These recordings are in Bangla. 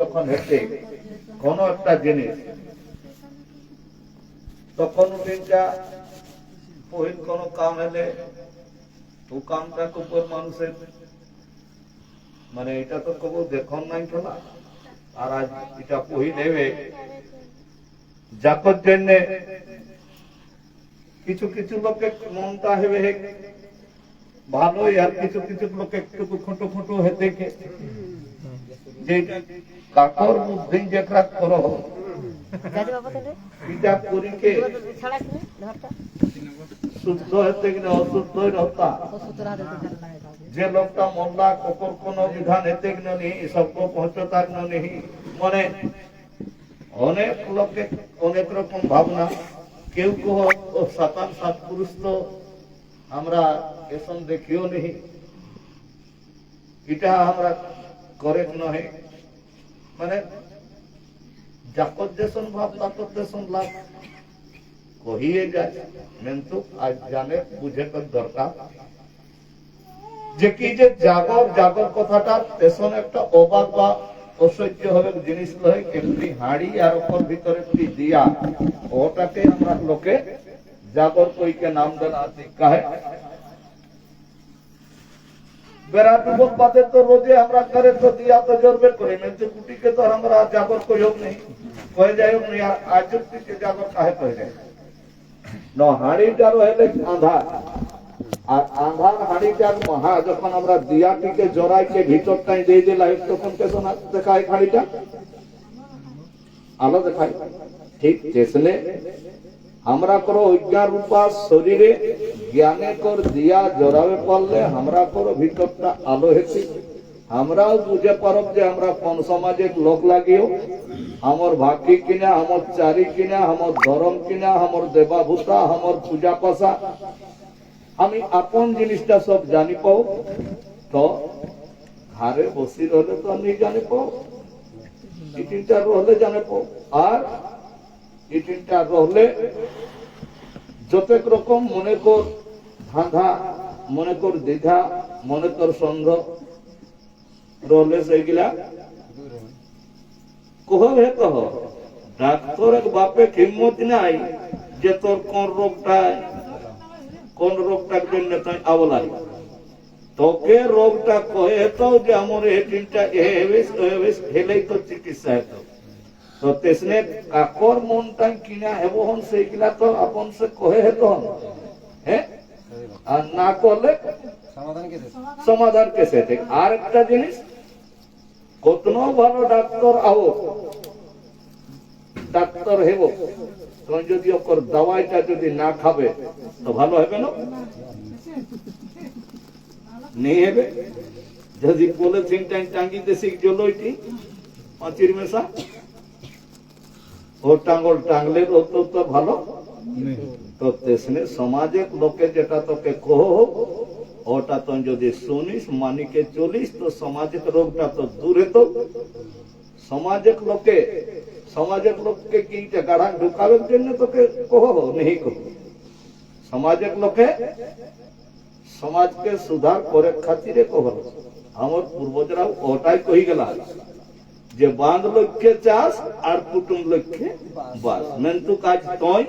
যখন হেঁটে কোন একটা জিনিস তখন ওটা ওই কোন কাম হলে ও কামটাকে উপর মানুষের মানে এটা তো কবু দেখুন নাই না। আর আজ এটা পহি নেবে যাকর জন্য কিছু কিছু লোকে মনটা হেবে ভালোই, আর কিছু কিছু লোকে একটু খুঁটো খুঁটো হেতে যে কাকর বুদ্ধি যেটা করো এটা করিকে শুদ্ধ হেতে কিনা অশুদ্ধ রহতা যে লোকটা মন্দা ককর কোন বিধান হেতে কিনা নেই সবক পৌঁছতার নেই মানে অনেক লোকে অনেক রকম ভাবনা। কেউ কেউ সাতান সাত পুরুষ তো আমরা এসব দেখিও নেই, এটা আমরা করে নহে মানে যাকর দেশন ভাব তাকর দেশন লাভ কহিয়ে যায়। কিন্তু আজ জানে বুঝে কর দরকার যে কি যে জাগর জাগর কথাটা দেশন একটা অবাক বা অসহ্য হবে জিনিস নয়। একটি হাঁড়ি আর ওপর ভিতরে একটি দিয়া, ওটাকে আমরা লোকে জাগর কইকে নাম দেনা কাহে বেড়া ডুবক বাদে তো রোজে আমরা করে তো দিয়া তো জোরবে করে কিন্তু কুটিকে তো আমরা জাগর কইও নেই কয়ে যাই হোক নেই। আর আজ থেকে জাগর কাহে কয়ে যায় ন হাঁড়িটা রহেলে আঁধার, আর আঁধার হাঁড়িটার মহা যখন আমরা দিয়াটিকে জড়াইকে ভিতরটাই দিয়ে দিলাই তখন কেমন দেখায় হাঁড়িটা আলো দেখায়। ঠিক তেসলে আমরা করো অজ্ঞান রূপা শরীরে জ্ঞানে কর দিয়া জড়াবে পারলে আমরা করো ভিতরটা আলো হেছি। আমরাও বুঝে পারব যে আমরা কোন সমাজের লোক লাগিও আমার ভাগ্যি কিনা আমার চারি কিনা আমার ধরম কিনা আমার দেবাভূতা আমার পূজা পাশা আমি আপন জিনিসটা সব জানি পাও। তো ঘরে বসি রহলে তো আমি জানি পাও, এই তিনটা রহলে জানে পাও। আর এই তিনটা রহলে যত রকম মনে কর ধাঁধা মনে কর দ্বিধা মনে কর সন্দেহ রহলে সেইগুলা কহ হে কহ। ডাক্তারের বাপে হিম্মত নাই যে তোর কোন রোগটার জন্য তুই আবলাই তোকে রোগটা কয়ে তো যে আমার এই তিনটা হেলেই তো চিকিৎসা হতো। তো তেসনে কাকর মনটা কিনা হেব হন সেইগুলা তো আপন সে কহে হেত হ্যাঁ, আর না করলে সমাধান কেসে। আর একটা জিনিস কতন ভালো ডাক্তার আও ডাক্তার হেব তুমি যদি ওর দাওয়াইটা যদি না খাবে তো ভালো হবে না নেই হবে। যদি পলিথিন টাঙ্গি দেশি জলইটি পাঁচির মেশা ও টাঙ্গল টাঙ্গলে তো ভালো তো তেসনে সমাজের লোকে যেটা তোকে কহ ওটা তো যদি শুনিস মানিকে চলিস তো সমাজের রোগটা তো দূরে। তো সমাজের লোককে কি গাড়া ঢুকাবের জন্য তোকে কহ নেই কহ। সমাজের লোকে সমাজকে সুধার করে খাতিরে কহ। আমার পূর্বজরা ওটাই কহি গেল যে বাঁধ লক্ষ্যে চাষ আর কুটুম লক্ষ্যে বাস। মেন্তু কাজ তুই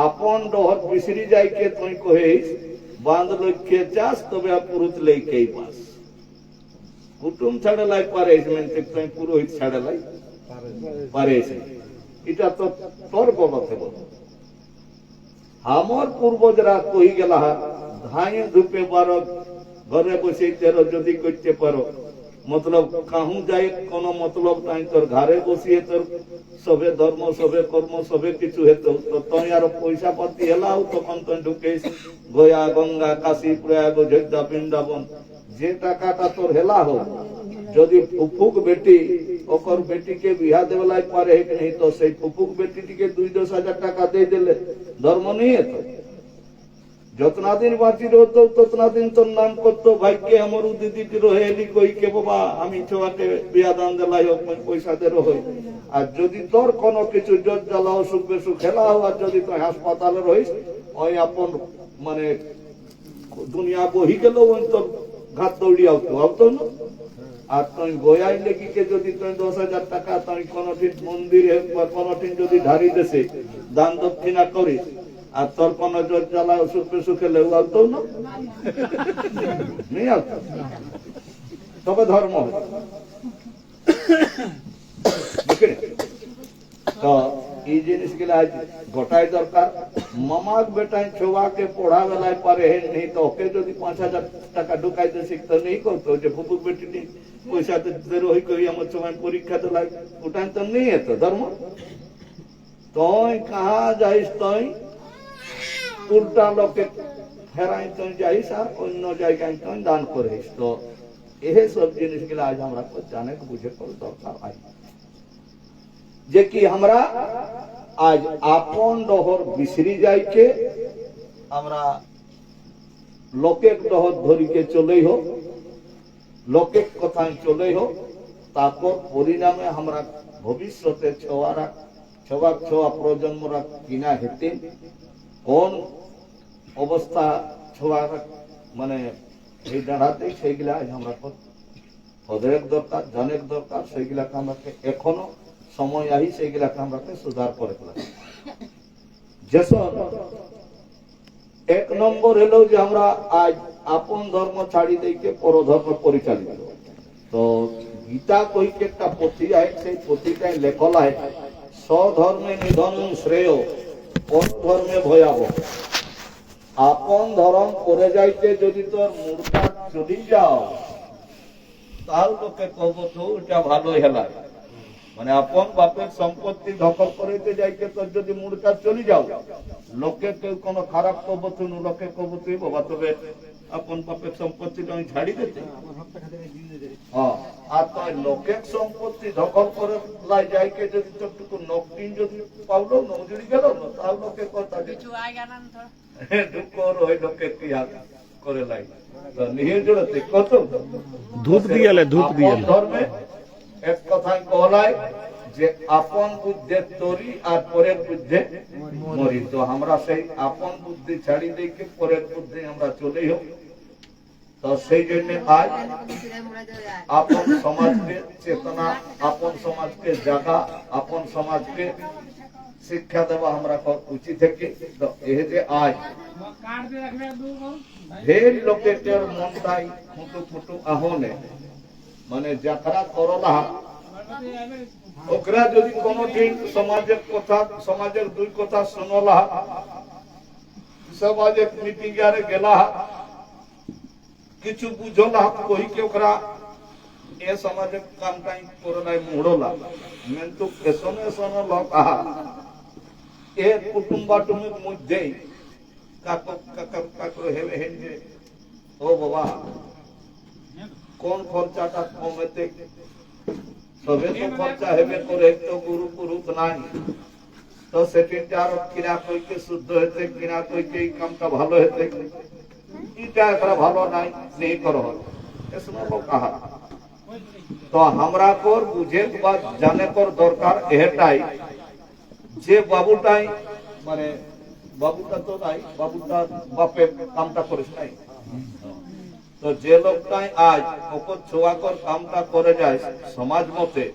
আপন ডহর বিসরি যাইকে তুই কহিস বাঁধ লক্ষ্যে চাষ তবে পুরুত লইকেই বাস। কুটুম ছাড়ে লাই পারে তুই পুরোহিত ছাড়ে লাই পারে এটা তো তোর বলতে বল। আমার পূর্বজরা কহি গেলা ধাই ধূপে পারো ঘরে বসে তেরো যদি করতে পারো মতলব কাহু যাই কোন মতলব নাই তোর ঘরে বসিয়ে তোর সবে ধর্ম সবে কর্ম সবে কিছু হেত তো তুই আর পয়সা পাতি হেলাও তখন তুই ঢুকেস গয়া গঙ্গা কাশী প্রয়াগ অযোধ্যা বৃন্দাবন যে টাকাটা তোর হেলা হোক যদি ফুফুক বেটি ওকর বেটিকে বিহা দেবেলাই পারে নেই তো সেই ফুফুক বেটিটিকে 2-10 টাকা দিয়ে দিলে ধর্ম নিয়ে তো যতনা দিন বাঁচি রহতো ততনা দিন তোর নাম করতো ভাগ্যে আমার দিদি রহেলি কইকে বাবা আমি ছোয়াকে বিয়া দান দিলাই পয়সা দে রহ। আর যদি তোর কোনো কিছু জোর জ্বালা অসুখ বেসুখ খেলা আর যদি তুই হাসপাতালে রহিস ওই আপন মানে দুনিয়া বহি গেল তোর ঘাত দৌড়ি আউতো না। আর তুই বয়াই লেগিকে যদি তুই 10,000 টাকা তুই কোনদিন মন্দিরে বা কোনদিন যদি ধারি দেশে দান দক্ষিণা করিস, আর তোর কোন জ্বর জ্বালা ওষুধ পেশু খেলে আউতো না, নেই আউতো। তবে ধর্ম তো এই জিনিসগুলা গোটাই দরকার। মামাক বেটাই ছোয়াকে পড়া বেলায় পারে নেই, তো ওকে যদি 5,000 টাকা ঢুকাইতে শিখতে নেই করতো, যে ফুপুক বেটি পয়সা রহি করি আমার সময় পরীক্ষা তো লাগে, ওটাই তো নেই এত ধর্ম। তুই কাহা যাইস, তুই উল্টা লোকে ফেরাই তুই যাইস আর অন্য জায়গায় তুই দান করিস। তো এই সব জিনিসগুলা আজ আমরা জানে বুঝে পড়ে দরকার আজ, যে কি আমরা আজ আপন ডহর বিসরি যাইকে আমরা লোকের ডহর ধরিকে চলেই হোক, লোকের কথায় চলেই হোক, তারপর পরিণামে আমরা ভবিষ্যতে ছোয়া প্রজন্মরা কিনা হেতে কোন অবস্থা ছোয়ার মানে এই দাঁড়াতে সেইগুলা আজ আমরা পদের দরকার, জানের দরকার। সেইগুলাকে আমরা এখনো সময় আহি সেইগুলাকে আমরা সুধার করে ফেলা। যেসব 1 নম্বর হলো যে আমরা আজ আপন ধর্ম ছাড়ি দিকে পরধর্ম পরিচালিত। তো গীতা কইকে একটা পুঁথি আছে, সেই পুঁথিটাই লেখলা হয় স্বধর্মে নিধন শ্রেয়, পর ধর্মে ভয়াবহ। আপন ধর্ম করে যাইতে যদি তোর মূর্খা চলি যাও, তাহলে তোকে কব তো এটা ভালোই হেলা। মানে আপন বাপের সম্পত্তি দখল করিতে যাইতে তোর যদি মূর্খা চলি যাও, লোকে কেউ কোনো খারাপ কব তুই, লোকে কব তুই বাবা তবে আপন বাপের সম্পত্তিটা আমি ছাড়ি দিতে। আর তাই লোকের সম্পত্তি দখল করে লাই যাইকে যদি তোরটুকু নকদিন যদি পাওলো নজুড়ি গেল না, তাহলে লোকে কথা দুঃখ ওই লোকে কি করে লাই নিয়ে জোড়াতে কত ধূপ দিয়ালে ধর্মে এক কথায় কহলায় যে আপন বুদ্ধে তরি আর পরের বুদ্ধে মরি। তো আমরা সেই আপন বুদ্ধি ছাড়ি দিকে পরের বুদ্ধি আমরা চলেই হোক। তো সেই জন্য আজ আপন সমাজকে চেতনা, আপন সমাজকে জাগা, আপন সমাজকে শিক্ষা দেওয়া আমরা উচিত থেকে। তো এই যে আজ ঢের লোকের মনটাই ফুটু ফুটু আহনে মানে যাত্রা করলা, ওকরা যদি কোনদিন সমাজের কথা, সমাজের দুই কথা শুনলা, সমাজের মিটিং আরে গেলা, কিছু বুঝলা কহিকে ওকরা এ সমাজের কামটাই করলাই মুড়লা। কিন্তু এসনে এসনে লোক আহা এ কুটুম্বাটুমির মধ্যেই কাকর হেবে হেঁটে ও বাবা কোন খরচাটা কমেতে, সবে তো খরচা হেবে করে, তো গুরু পুরুষ নাই। তো সেটিটা আরো কিনা কইকে শুদ্ধ হইতে, কিনা কইকে এই কামটা ভালো হইতে, এটা একটা ভালো নাই নেই করো এসব কাহা। তো আমরা কর বুঝে বা জানে কর দরকার এটাই যে বাবুটাই মানে বাবুটা তো নাই, বাবুটা বাপের কামটা করিস নাই। তো যে লোকটাই আজ ওপর ছোয়াকর কামটা করে যায় সমাজ মতে,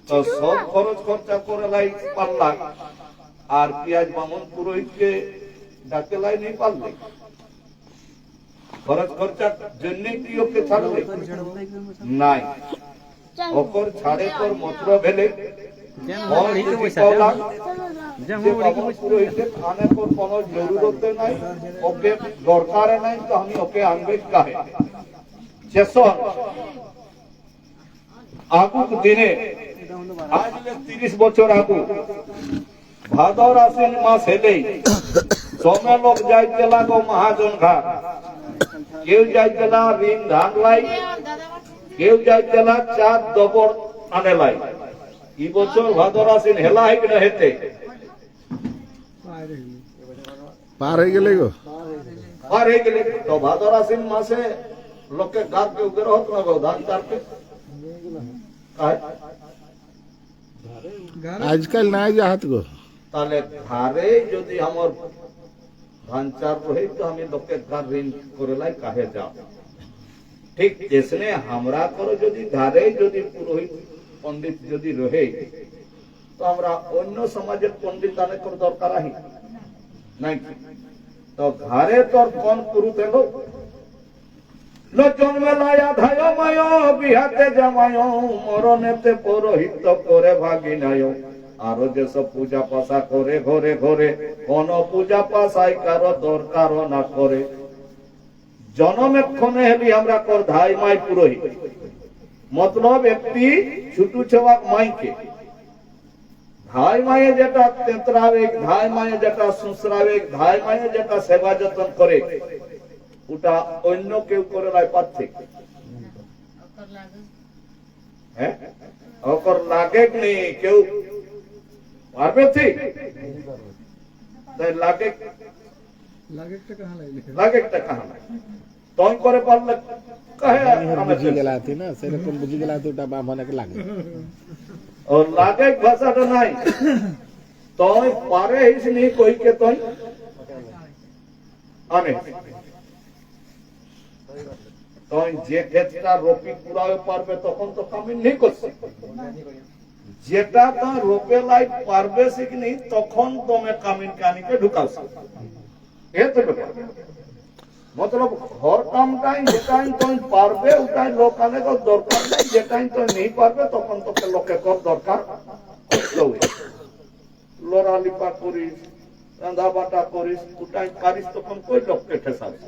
তো সব খরচ খরচা করে লাই পারলা, আর পিয়াজ বামন পুরোহিতকে ডাকে লাই নেই পারলে, খরচ খরচার জন্য কি ওকে ছাড়বে নাই। ওকর ছাড়ে তোর মন্ত্র ভেলে কোনো জরুরত নাই, ওকে দরকার নাই, তো আমি ওকে আনবে কাহে। যেসব আগুক দিনে আজ 30 বছর আগু ভাদর আশ্বিন মাস হেলেই সময় লোক যাইতে লাগো মহাজন ঘাট, কেউ যাইতে না ঋণ ধান লাই, কেউ যাইতে না চাঁদ দবর আনে লাই। এই বছর ভাদর আশ্বিন হেলা হয় কিনা হেতে পার হয়ে গেলে গো, পার হয়ে গেলে। তো ভাদর আশ্বিন মাসে লোকে গাছ কেউ বেরো হতো না গো ধান চারকে, আজকাল নাই যাহাত গো। তাহলে ধারে যদি আমার ধান চার রহে, তো আমি লোকের ঘর ঋণ করে লাই কাহে যাও। ঠিক তেসনে আমরা করো যদি ধারে যদি পুরোহিত পণ্ডিত যদি রহে তো আমরা অন্য সমাজের পণ্ডিত অনেক দরকার আহি নাই কি? তো ঘরে তোর কোন পুরুষ এলো জন্মে লায়া ধায় মায় বিহাতে জামায় মরণেতে পৌরোহিত্য করে ভাগিনায় আরো যেসব পূজা পাশা করে ঘরে ঘরে কোন পূজা পাশাই কারো দরকার না করে জনমেক্ষণে হেলি আমরা কর ধাই মাই পুরোহিত মতলব একটি ছোট ছেওয়াক মাইকে ধাই মায়ে যেটা তেতরাবে ধাই মায়ে যেটা সুসরাবে ধাই মায়ে যেটা সেবা যত্ন করে ওটা অন্য কেউ করে নাই পাচ্ছে হ্যাঁ ওকর লাগে নি কেউ পারবে ঠিক তাই লাগে একটা কাহা নাই তখন করে পারলে কাহে আমি বুঝি গেলাতি না সেরকম বুঝি গেলাতি ওটা বা মনে লাগে ও লাগে ভাষাটা নাই তুই পারে হিসনি কইকে তুই আনে তুই যে ক্ষেতটা রোপি পুরাও পারবে তখন তো কামিন নেই করছে যেটা তো রোপে লাই পারবে শিখনি তখন তুমি কামিন কানিকে ঢুকাওছো এ তো ব্যাপার মতলব ঘর কামটাই যেটাই তুই পারবে ওটাই লোক আনে দরকার নেই যেটাই তুই নেই পারবে তখন তোকে লোকে কর দরকার লড়া লিপা করিস রাঁধা বাটা করিস ওটাই পারিস তখন কই লোককে ঠেসাবে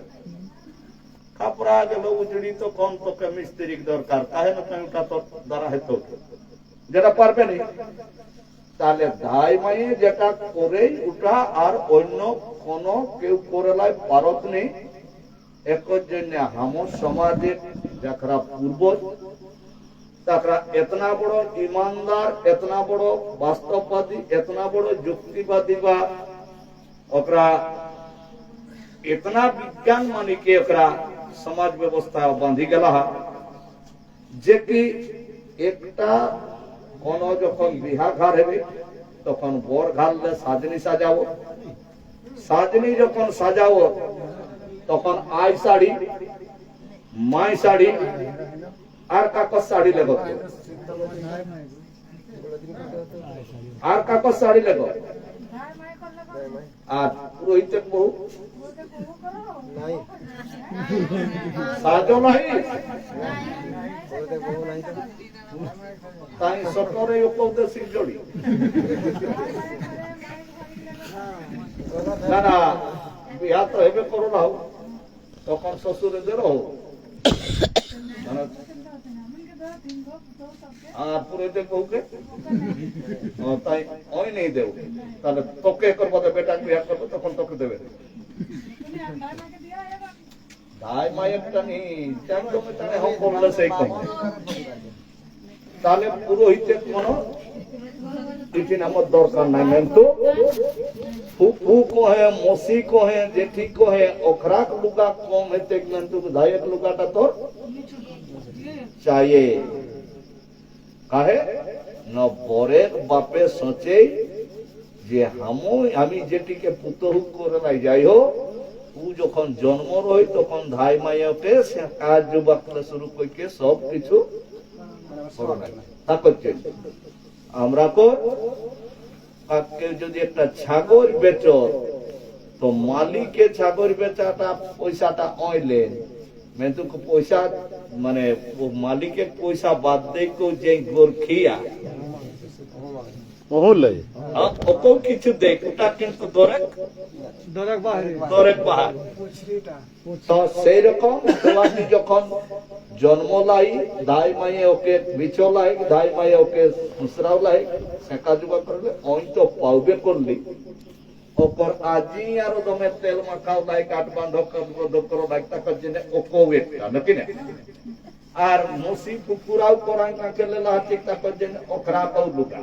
কাপড়া গেল উজড়ি তখন তোকে মিস্ত্রি দরকার কাহে না তুই ওটা তোর দ্বারা হয়তো যেটা পারবে না তাহলে ধাই মায়ে যেটা করে ওটা আর অন্য কোন কেউ করে লাই পারত নেই একর জন্য আমার সমাজের যারা পূর্বজ তারা এতনা বড় ইমানদার এতনা বড় বাস্তববাদী এতনা বড় যুক্তিবাদী বা ওকরা এতনা বিজ্ঞান মানে কি ওকরা সমাজ ব্যবস্থা বাঁধি গেল যে কি একটা কোন যখন বিহা ঘর হবে তখন বর ঘাললে সাজনি সাজাবো সাজনি যখন সাজাবো তখন আই শাড়ি মাই শাড়ি আর কাকজ শাড়ি লেগো আর কাকজ শাড়ি লেগো আর পুরোহিতের বহু সাজো নাই তাই সরকারে উপদেশিক জড়ি না না বিয়া তো হেবে করো না তখন শ্বশুরেদের হোক আর পুরোহিতের বউকে তাই ওই নেই দেব তাহলে তোকে করবো বেটা বিয়া করবো তখন তোকে দেবে ধাই মায়েরটা নেই হম করলে সেই কম তাহলে পুরোহিতের কোন টিফিন আমার দরকার নাই কিন্তু ফুফু কহে মসি কহে জেঠি কহে ওখরাক লুকা কম হেতে কিন্তু ধাইয়ের লুকাটা তোর চাইয়ে কাহে না বরের বাপে সোচে যে আমি যেটিকে পুতহু করে নাই যাই হোক ও যখন জন্ম রই তখন ধাই মাইয়াকে কাজ যুবাকলে শুরু করে সব কিছু আমরা যদি একটা ছাগল বেচ তো মালিকের ছাগল বেচাটা পয়সাটা অইলেন পয়সা মানে মালিকের পয়সা বাদ দিয়ে যে গোরখিয়া ওকেও কিছু দেখ ওটা কিন্তু দরেক বাহার তো সেই রকম যখন জন্ম লাই দাই মায়ে ওকে বিচো লাই দাই মায়ে ওকে খুচরাও লাই সেকা যুবা করলে ওই তো পাউবে করলি ওপর আজি আরো দমে তেল মাখাও লাই কাট বান্ধব করো লাই তাকর জন্য ওকেও একটা নাকি না আর মসি পুকুরাও করাই না খেলে লাচিক তাকর জন্য ওখরা পাউ লুকা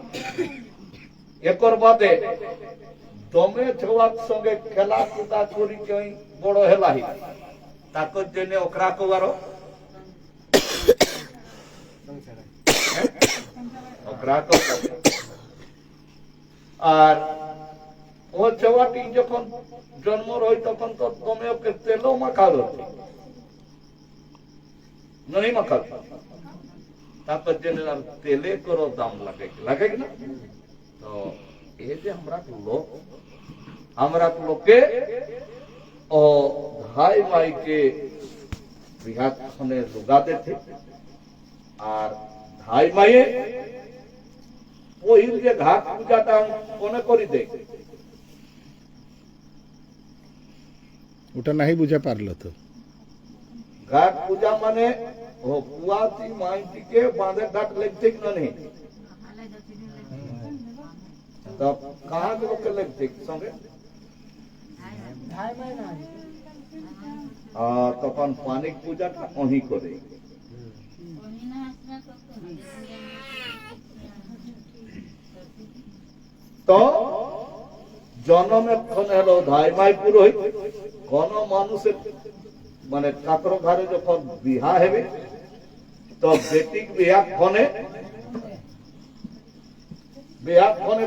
একর বাদে দমে ছোয়ার সঙ্গে খেলা কুদা করি কেউ বড় হেলাহি তাকর জন্য ওখরা কো আরো আর ও ছেওয়াটি যখন জন্ম হয় তখন তো দমে ওকে তেলও মাখালো नहीं माखाबी তারপর জেনে আর তেলে করো দাম লাগে না তো এই যে আমরা লোকে ও ভাই মাইকে বিহাতখানে লুগাতে ঠিক আর ভাই মাইয়ে ওই যে ঘাট পূজাটা মনে করি দেখ ওটা নাই বুঝে পারলো তো घाट पूजा माने वो कुआती माइटी के बांधे घाट लगते कि नहीं तब कहाँ के लोग लगते संगे तখন पानी पूजा वहीं करे तो জন্মে হলো ধাই মাই পুরোহিত কোন মানুষের মানে কাতর ঘরে যখন বিহা হবে তো বেটিক বিহা ফোনে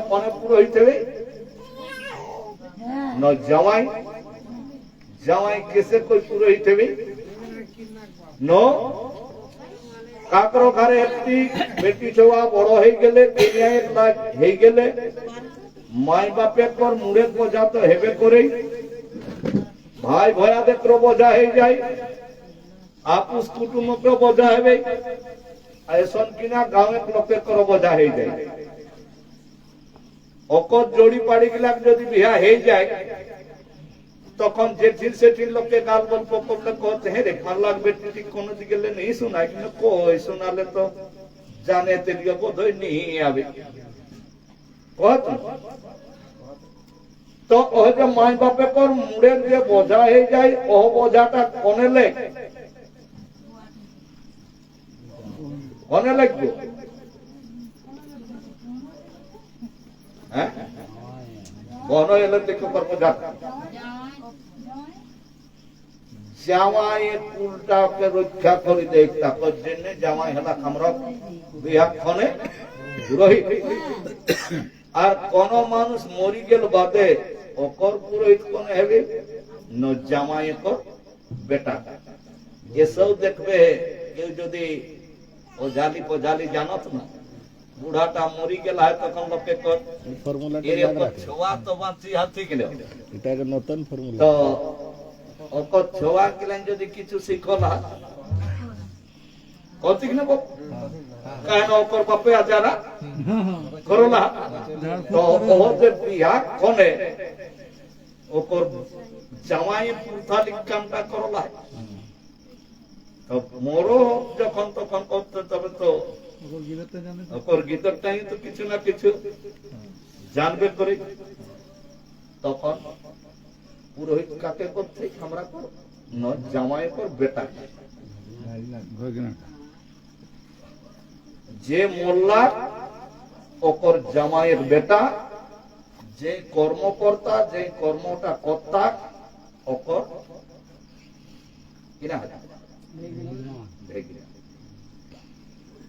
ফোনে পুরোহিত হবে ন জামাই কেসে কই পুরোহিত হবে ন কাকর ঘরে একটি বেটি ছোয়া বড় হয়ে গেলে হয়ে গেলে মাই বাপে কর মুড়ে বোঝা তো হেবে করেই ভাই ভয়াদের বোঝা হয়ে যায় আপুস কুটুম্বকে বোঝা হবে এসন কিনা গাঁয়ের লোকের কর বোঝা হয়ে যায় অকর জড়ি পাড়ি গিলাক যদি বিহা হয়ে যায় তখন যেঠিন সেঠিন লোককে গাল গল্প করলে করতে হ্যাঁ রে ভাল লাগবে ঠিক কোনো দিকে নেই শোনায় কিন্তু কই শোনালে তো জানে তেলিয়ে বোধ হয় নিয়ে আবে কত তো ওই যে মাই বাপে কর মুড়ের যে বোঝা হয়ে যায় ও বোঝাটা কোনে লাগবে হ্যাঁ বন এলে দেখো বোঝা জামাই উল্টাকে রক্ষা করে দেখ তার জন্য জামাই হেলা খামরা বিহাক্ষণে পুরোহিত আর কোন মানুষ মরি গেল বাদে অকর পুরোহিত কোন হবে ন জামাই কর বেটা এসব দেখবে কেউ যদি ওঝালি পজালি জানত না বুড়াটা মরি গেল হয় তখন লোকে কর ফর্মুলাটা ছোয়া তো বাঁচি হাতি গেল এটা একটা নতুন ফর্মুলা তো অকর ছোয়া গেলেন যদি কিছু শিখলা কতিক না কেন অকর বাপে আজারা করলা তো ওহতে বিয়া কোনে ওকর জামাই পুরথালিক কামটা করলা তো মোরো যখন তখন করতে তবে তো ওকর গীতটাই তো কিছু না কিছু জানবে করে তখন পুরোহিত কাকে করতে আমরা কর ন জামাই কর বেটা যে মোল্লা ওকর জামাইয়ের বেটা যে কর্মকর্তা যে কর্মটা কর্তা ওকর কিনা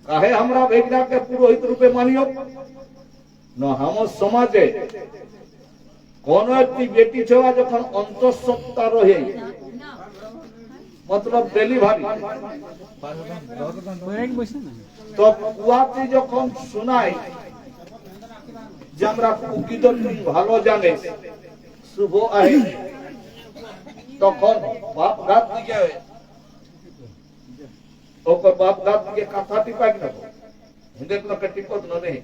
কাহে আমরা ভেগনাকে পুরোহিত রূপে মানিও না আমার সমাজে কোন একটি বেটি ছোয়া যখন অন্তঃসত্ত্বা রহে মতলব ডেলিভারি তো কুয়াতে যখন শোনায় যে আমরা কুকিদের ভালো জানে শুভ আহে তখন বাপ ঘাত দিকে ওপর বাপ ঘাত দিকে কাঁথা টিপাই না হিন্দে লোকে টিপত নেই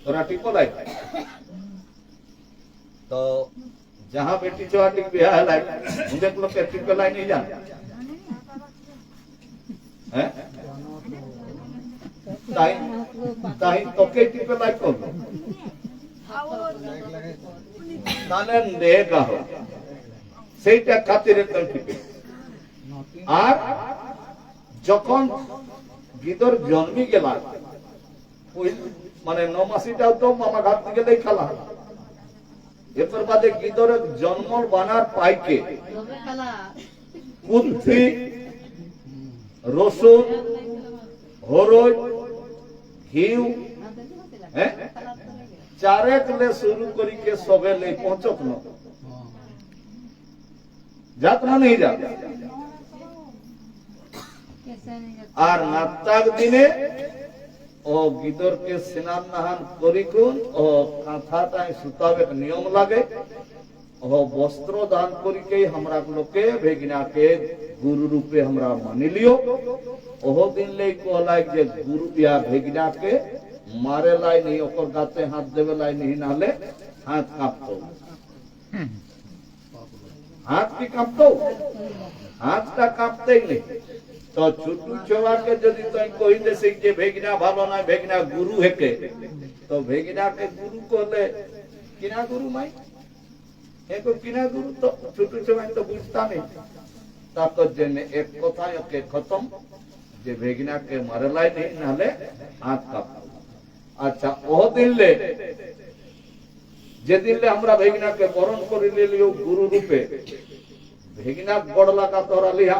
তোরা টিপলাই তো जहां बेटी चौहाटी बिहार है हिंदे लोग के टिपलाई नहीं जान हैं তাই তোকে টিপে লাইক করবো তাহলে নেগা হবে সেইটা খাতিরে তোর টিপে আর যখন গিদর জন্মি গেল মানে 9 মাসিটাও তো মামা ঘাট থেকে লেই খেলা এরপর বাদে গিদরের জন্ম বানার পাইকে কুন্থি রসুন হরদ ঘিউ হ্যাঁ চারেক লে শুরু করি के सबे ले पहुंचत न जात ना नहीं जात আর নাত্তাক দিনে ও গিদরকে স্নান নাহান করিকুন ও কাঁথাটায় সুতাবেক নিয়ম লাগে ও বস্ত্র দান করিকে हमरा लोके भेगिना के गुरु रूपे हमरा मानि लियो ओहो दिन ले कहलाई जे गुरु या भेगिना के मारे लाई नहीं ओकर गाते हाथ देवे लाई नहीं नाले हाथ कापतो हाथ की कापतो हाथটা কাঁপতেই নেই তো ছোটু ছোয়াকে যদি তুই কই দেছে যে भेगिना ভালো না भेगिना गुरु হেকে তো भेगिना के गुरु कहले किना गुरु माई एको किना गुरु तो ছোটু ছোয়া तो बुझता नहीं তারপর জেনে এক কথায় ওকে খতম যে भेगिना के মারলাই নেই নালে হাত কাঁপতো আচ্ছা ও দিলে যে দিলে আমরা भेगिना के বরণ করে লিও গুরু রূপে भेगिना गोड़ लगा तोरा लिहा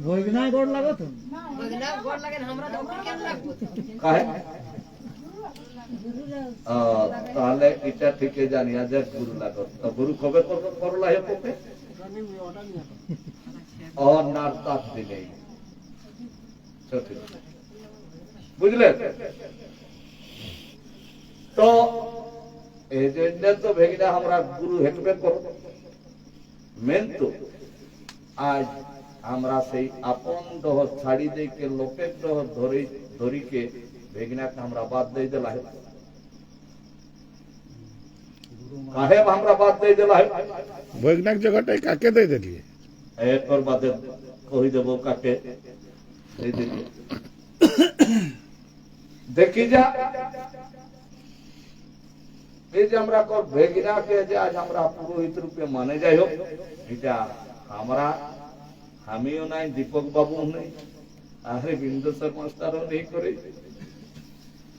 भोजना गोड़ लागत भोजना गोड़ लगे हमरा तो केन लागत काहे তাহলে এটা ঠিকই জানিয়া যে গুরু লাগত তো গুরু কবে করলা হে পোপে ও নারতাক দিলে সঠিক বুঝলে তো এই জন্য তো भेगिना हमरा गुरु हेटबे करो मेन तो आज हमरा से अपन दह छाड़ी दे के लोके दह धरी धरी के भेगिना के हमरा बात दे देला है काहे हमरा बात दे देला है वैज्ञानिक जगह काके दे दिलिए एक और बात कहि देबो काके दे दिलिए देखि जा এই যে আমরা কর भेगिना के যে আজ আমরা পুরোহিত রূপে মানে যাই হোক এটা আমরা আমিও নাই দীপক বাবু নাই আরে বিন্দুসর মাস্টারও নেই করে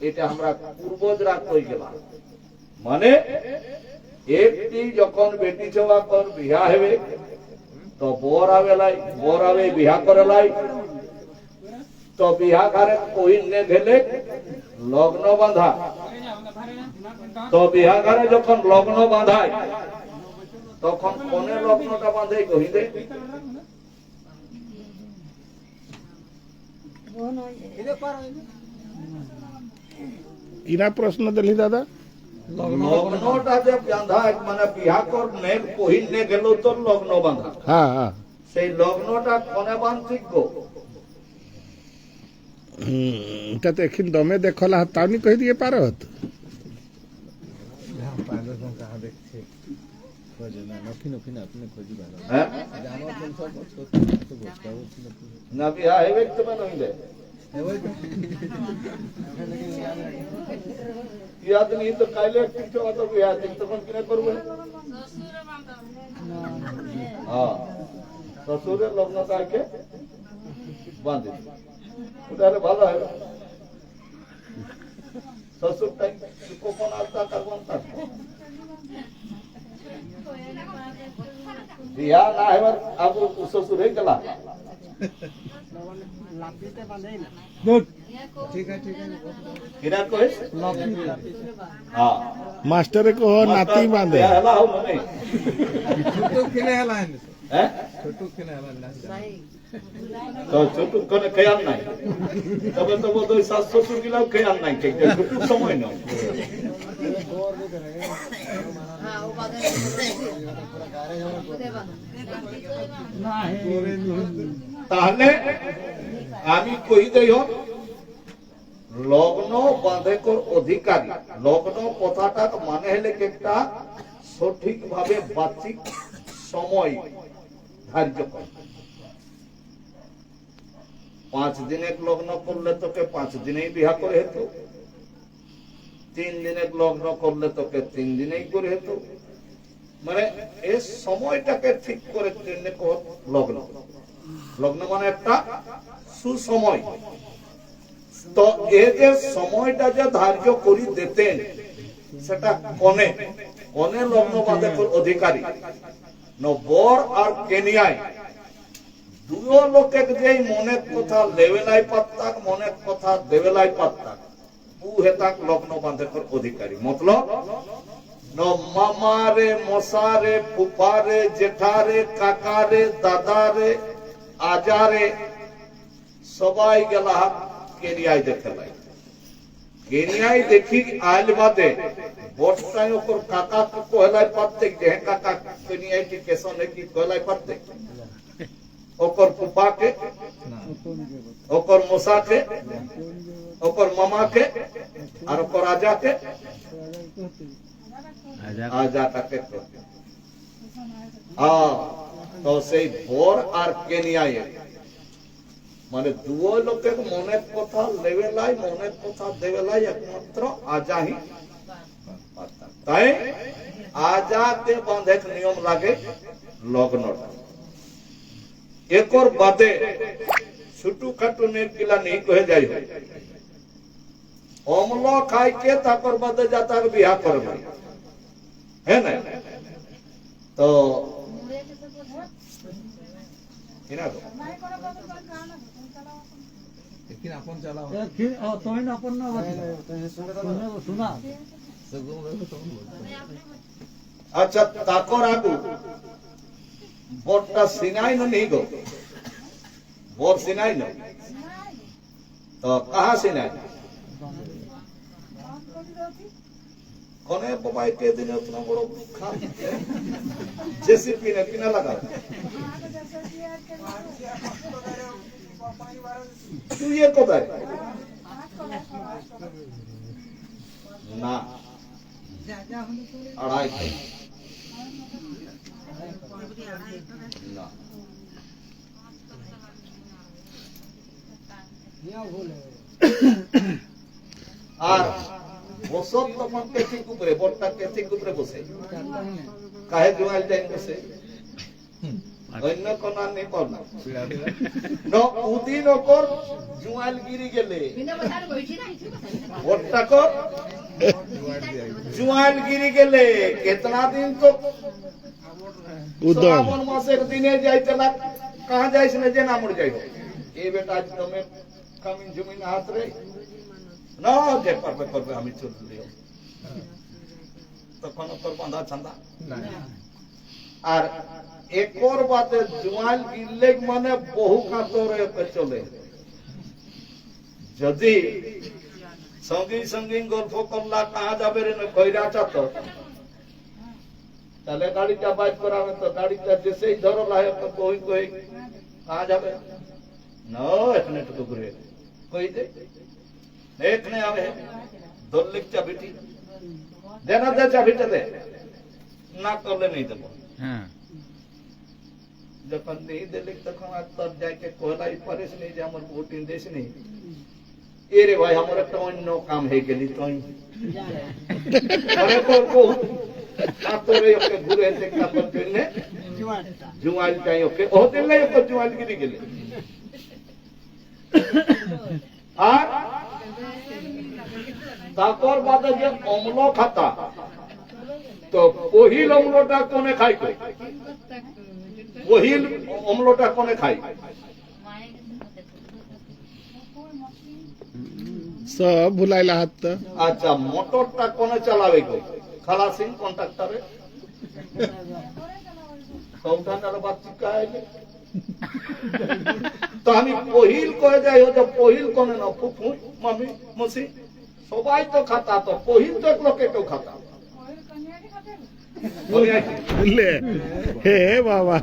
এটা আমরা পূর্বজরা কই গেলাম মানে একটি যখন বেটি ছোয়া কর বিয়া হবে তো বর আবে বিয়া করে লাই তো বিয়া ঘরে কইনে গেলে লগ্ন বাঁধা তো বিয়া ঘরে যখন লগ্ন বাঁধায় তখন কোনে লগ্নটা বাঁধে কহিদে কিনা প্রশ্ন দিলি দাদা লগ্নটা যে বাঁধা মানে বিয়া কর নে কহিনে গেল তো লগ্ন বাঁধা হ্যাঁ হ্যাঁ সেই লগ্নটা কোনে বাঁধিক গো এটা তো এখন দমে দেখলা তানি কই দিয়ে পারো হতো হ্যাঁ না বিয়া হেবে তো নইলে याद नहीं तो काले किछो तो बिया तখন কিনা করবে হ্যাঁ শ্বশুরের লগ্নটাকে বাঁধে ওটারে ভালো হবে শ্বশুরটাই কোন আলতা করবেন তা বিয়া না হেবার আবু শ্বশুর হয়ে গেলা लापीते बांधे ना गुड ठीक है किना कोई हां मास्टर को नाती बांधे हला हो मने छोटू खेले हला हैं छोटू खेले हला सही तो छोटू कोने ख्याल নাই তবে তো বোধ হয় শাশ শ্বশুর গিলাও খেয়াল নাই ঠিক ছোটু সময় না हां वो बात তাহলে আমি কই দেই লগ্ন বাঁধেকর অধিকারী লগ্ন কথাটা মানে হলে একটা সঠিক ভাবে বাচিক সময় ধার্য করে 5 দিনে লগ্ন করলে তোকে 5 দিনেই বিবাহ করে হেতু 3 দিনে লগ্ন করলে তোকে 3 দিনেই করে হেতু মানে এই সময়টাকে ঠিক করে জন্য কর লগ্ন লগ্ন মানে একটা সুসময় তো এই যে সময়টা যে ধার্য করি দিতেন সেটা কোনে কোনে লগ্ন বাঁধেকর অধিকারী বর আর কেনিয়ায় দুও লোকে যে মনে কথা লেবেলাই পাত্তাক মনে কথা দেবেলাই পাত্তাক ও হেতাক লগ্ন বাঁধেকর অধিকারী মতলব মামারে, মশারে, ফুফারে, জেঠারে, কাকারে, দাদারে, আজারে সবাই গেলা কেনিয়ায় দেখে লাই। কেনিয়ায় দেখি আইল বাদে বটটাই ওপর কাকা কহলাই পারতে যে কাকা কেনিয়ায় কি কেসন কি কহলাই পারতে ওকর ফুফাকে, ওকর মশাকে, ওকর মামাকে আর ওকর আজাকে আজাটাকে তো সেই ভোর আর কেনিয়ায় মানে দুও লোকের মনের কথা লেবেলাই, মনের কথা দেবেলাই একমাত্র আজাহি। তাই আজাকে বাঁধে নিয়ম লাগে লগ্নটা। একর বাদে ছুটু খাটু নেক গিলা নেই কহে যাই হয় অম্ল খাইকে তারপর বাদে যা তার বিয়া করবে, হ্যাঁ না? তো কিনা গো लेकिन अपन चलाओ আচ্ছা তাকর আগু বটটা সিনাই নেই গো, বট সিনাই ন তো কাহা সিনাই কনে বাবাই কে দিন উतना বড় খাম जेसीबी ने किना लगा तू ये কোথায় না আড়াই না আর বসত তখন কেসি কুপরে বটটা কেসি কুপরে বসে কাহে জুয়াল টাইম বসে অন্য কোন নেই পাও না ন উদিন ওকর জুয়াল গিরি গেলে বটটা কর জুয়াল গিরি গেলে কেতনা দিন তো শ্রাবণ মাসের দিনে যাইতে না কাহা যাইছ না যে না মর যাইব এই বেটা আজ তুমি কামিন জমিন হাত রে না যে পারবে করবে আমি চল দিও তখন তোর বাঁধা ছান্দা আর একর বাদে জুয়াল গিরলে মানে বহু কাতরে চলে যদি সঙ্গী সঙ্গী গল্প করলা কাহা যাবে রে না কইরা চাত তাহলে গাড়িটা বাইক করাবে তো গাড়িটা যেসেই ধরো লাগে তো কই কই কাহা যাবে না এখানে তো ঘুরে কই দে এখানে আবে দল্লিক চাবিটি দেনা দে চাবিটা দে না করলে नहीं দেব হ্যাঁ যখন नहीं দিলে তখন আর তোর যাইকে কোলাই পারিস নি যে আমার ভোটিং দেশ নেই এরে ভাই আমার একটা অন্য কাম হয়ে গেলি তুই আরে করব আতরে ওকে ঘুরে দেখা করতে জুয়াল চাই ওকে ও দিন নাই ওকে জুয়াল গিরি গেলে আর তারপর বাদে যে অম্ল খাতা তো পহিল অম্লটা কোনে খাই কই পহিল অম্লটা কোনে খাই সব ভুলাইলা হাত তো আচ্ছা মোটরটা কোনে চালাবে কই খালাসিং কন্ট্রাক্টরে সৌঠানার বাচ্চা কাইলে তো আমি পহিল কয়ে যাই ও যে পহিল কোনে না ফুফু মামি মসি সবাই তো খাতা তো পহিল তো এক লোকে কেউ খাতা ले हे बाबा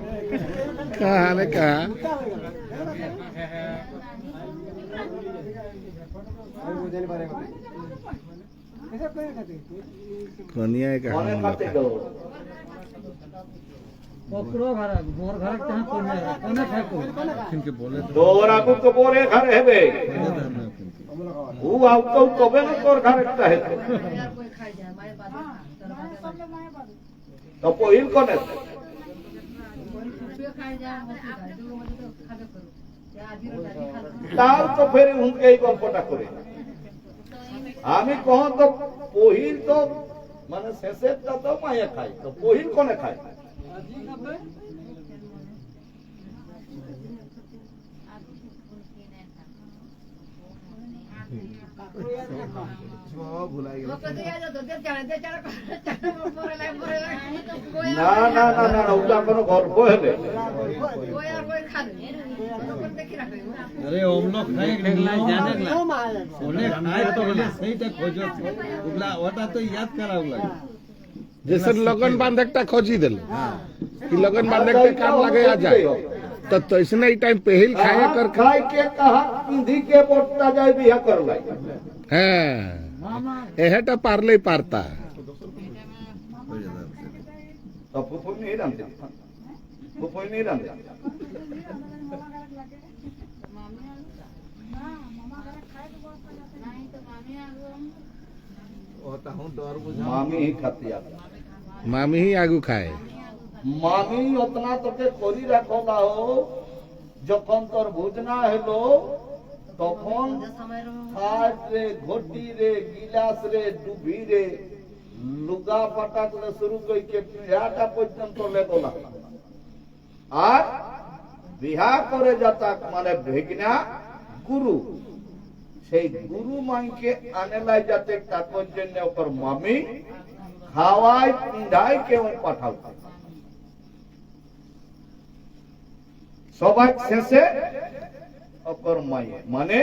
कहा ने कहा कनिया का কোনে খাতে গো पकड़ो घर मोर घर कहां कोने कोने खाको इनके बोले দোরা কো তো পরে ঘরে হবে ও আউ তো তবে না তোর ঘরে একটা হে कोई खाई जाए माए बादे তো পহিল কোনে कोई खाई जाए मत खाई दो मत तो खाबे करो या आधी रोटी खा তাও তো ফেরে হুঁকে এই গল্পটা করে আমি কহ তো পহিল তো মানে শেষেরটা তো মায়ে খাই তো পহিল কোনে খায় ওকে দিয়ে যেত, দিয়ে চাড়া পরে লাই না না না না না, ওটা কোনো গল্প হেলে ওই আর ওই খাবে ওকে দেখি রাখবে अरे हम लोग खाए ढेगला जाने ना उन्हें खाए तो बोले सही तक खोजो उगला होता तो याद कराऊंगा जैसे लगन बांधे का खोजी दिल कि लगन बांधे के काम लगे आ जाए तो ऐसे ही टाइम पहल खाया कर खाए के कहा पिंधी के बोटता जाए बिहा कर लाई हाँ एहेटा पारले पारता तो फुफुई नहीं रंधे, फुफुई नहीं रंधे। मामी ही खाती है, मामी ही आगू खाए मामी उतना तो के खोरी रखोगा हो যখন তোর ভোজনা হলো তখন খাট রে ঘটি রে গিলাস রে ডুবি রে লুগা পাটাকলে শুরু কইকে পিড়াটা পর্যন্ত লেগোলা আর বিহা করে যাতা মানে ভেগনা গুরু সেই গুরু মাইকে আনেলাই যাতে তাকর জন্য ওপর মামি খাওয়াই পিঁধাই কেউ পাঠাও সবাই শেষে ওপর মায়ে মানে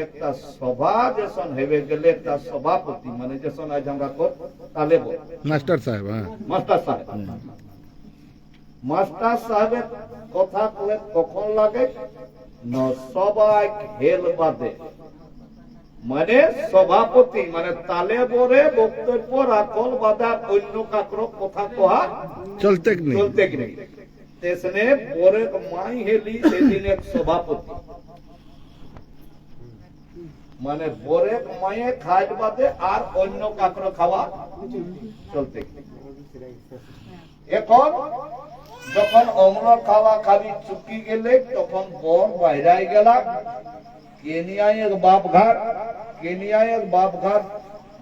একটা সভা যেসন হেবে গেলে একটা সভাপতি মানে যেসন আজ আমরা কর তালে বল मास्टर साहब हाँ মাস্টার সাহেব মাস্টার সাহেবের কথা কয়ে কখন লাগে না সবাই হেল বাদে মানে সভাপতি মানে তালে বরে বক্তব্য রাখল বাদা অন্য কাকর কথা কহা चलते कि नहीं চলতে কি নেই তেসনে পরে মাই হেলি সেদিন এক সভাপতি মানে পরে মায়ে খাইট বাদে আর অন্য কাকর খাওয়া চলতে কি নেই। এখন যখন অম্ল খাওয়া খাবি চুকি গেলে তখন বর বাইরাই গেলা কেনিয়ায় এক বাপ ঘাট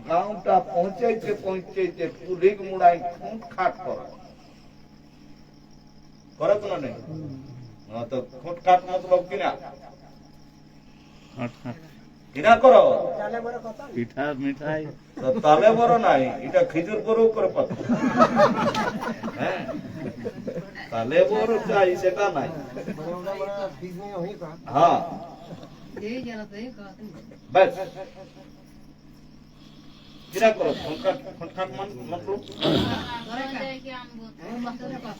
গাঁওটা পৌঁছাইতে পৌঁছাইতে পুলিক মুড়াই খুঁট খাট করা করে তো না তো খুঁট খাট মতলব কিনা কিনা করো পিঠা মিঠাই তো তালে বড় নাই এটা খিজুর পরেও করে পাত হ্যাঁ তালে বড় চাই সেটা নাই হ্যাঁ এই জানাতে बस किरा करो खटखट मन मतलब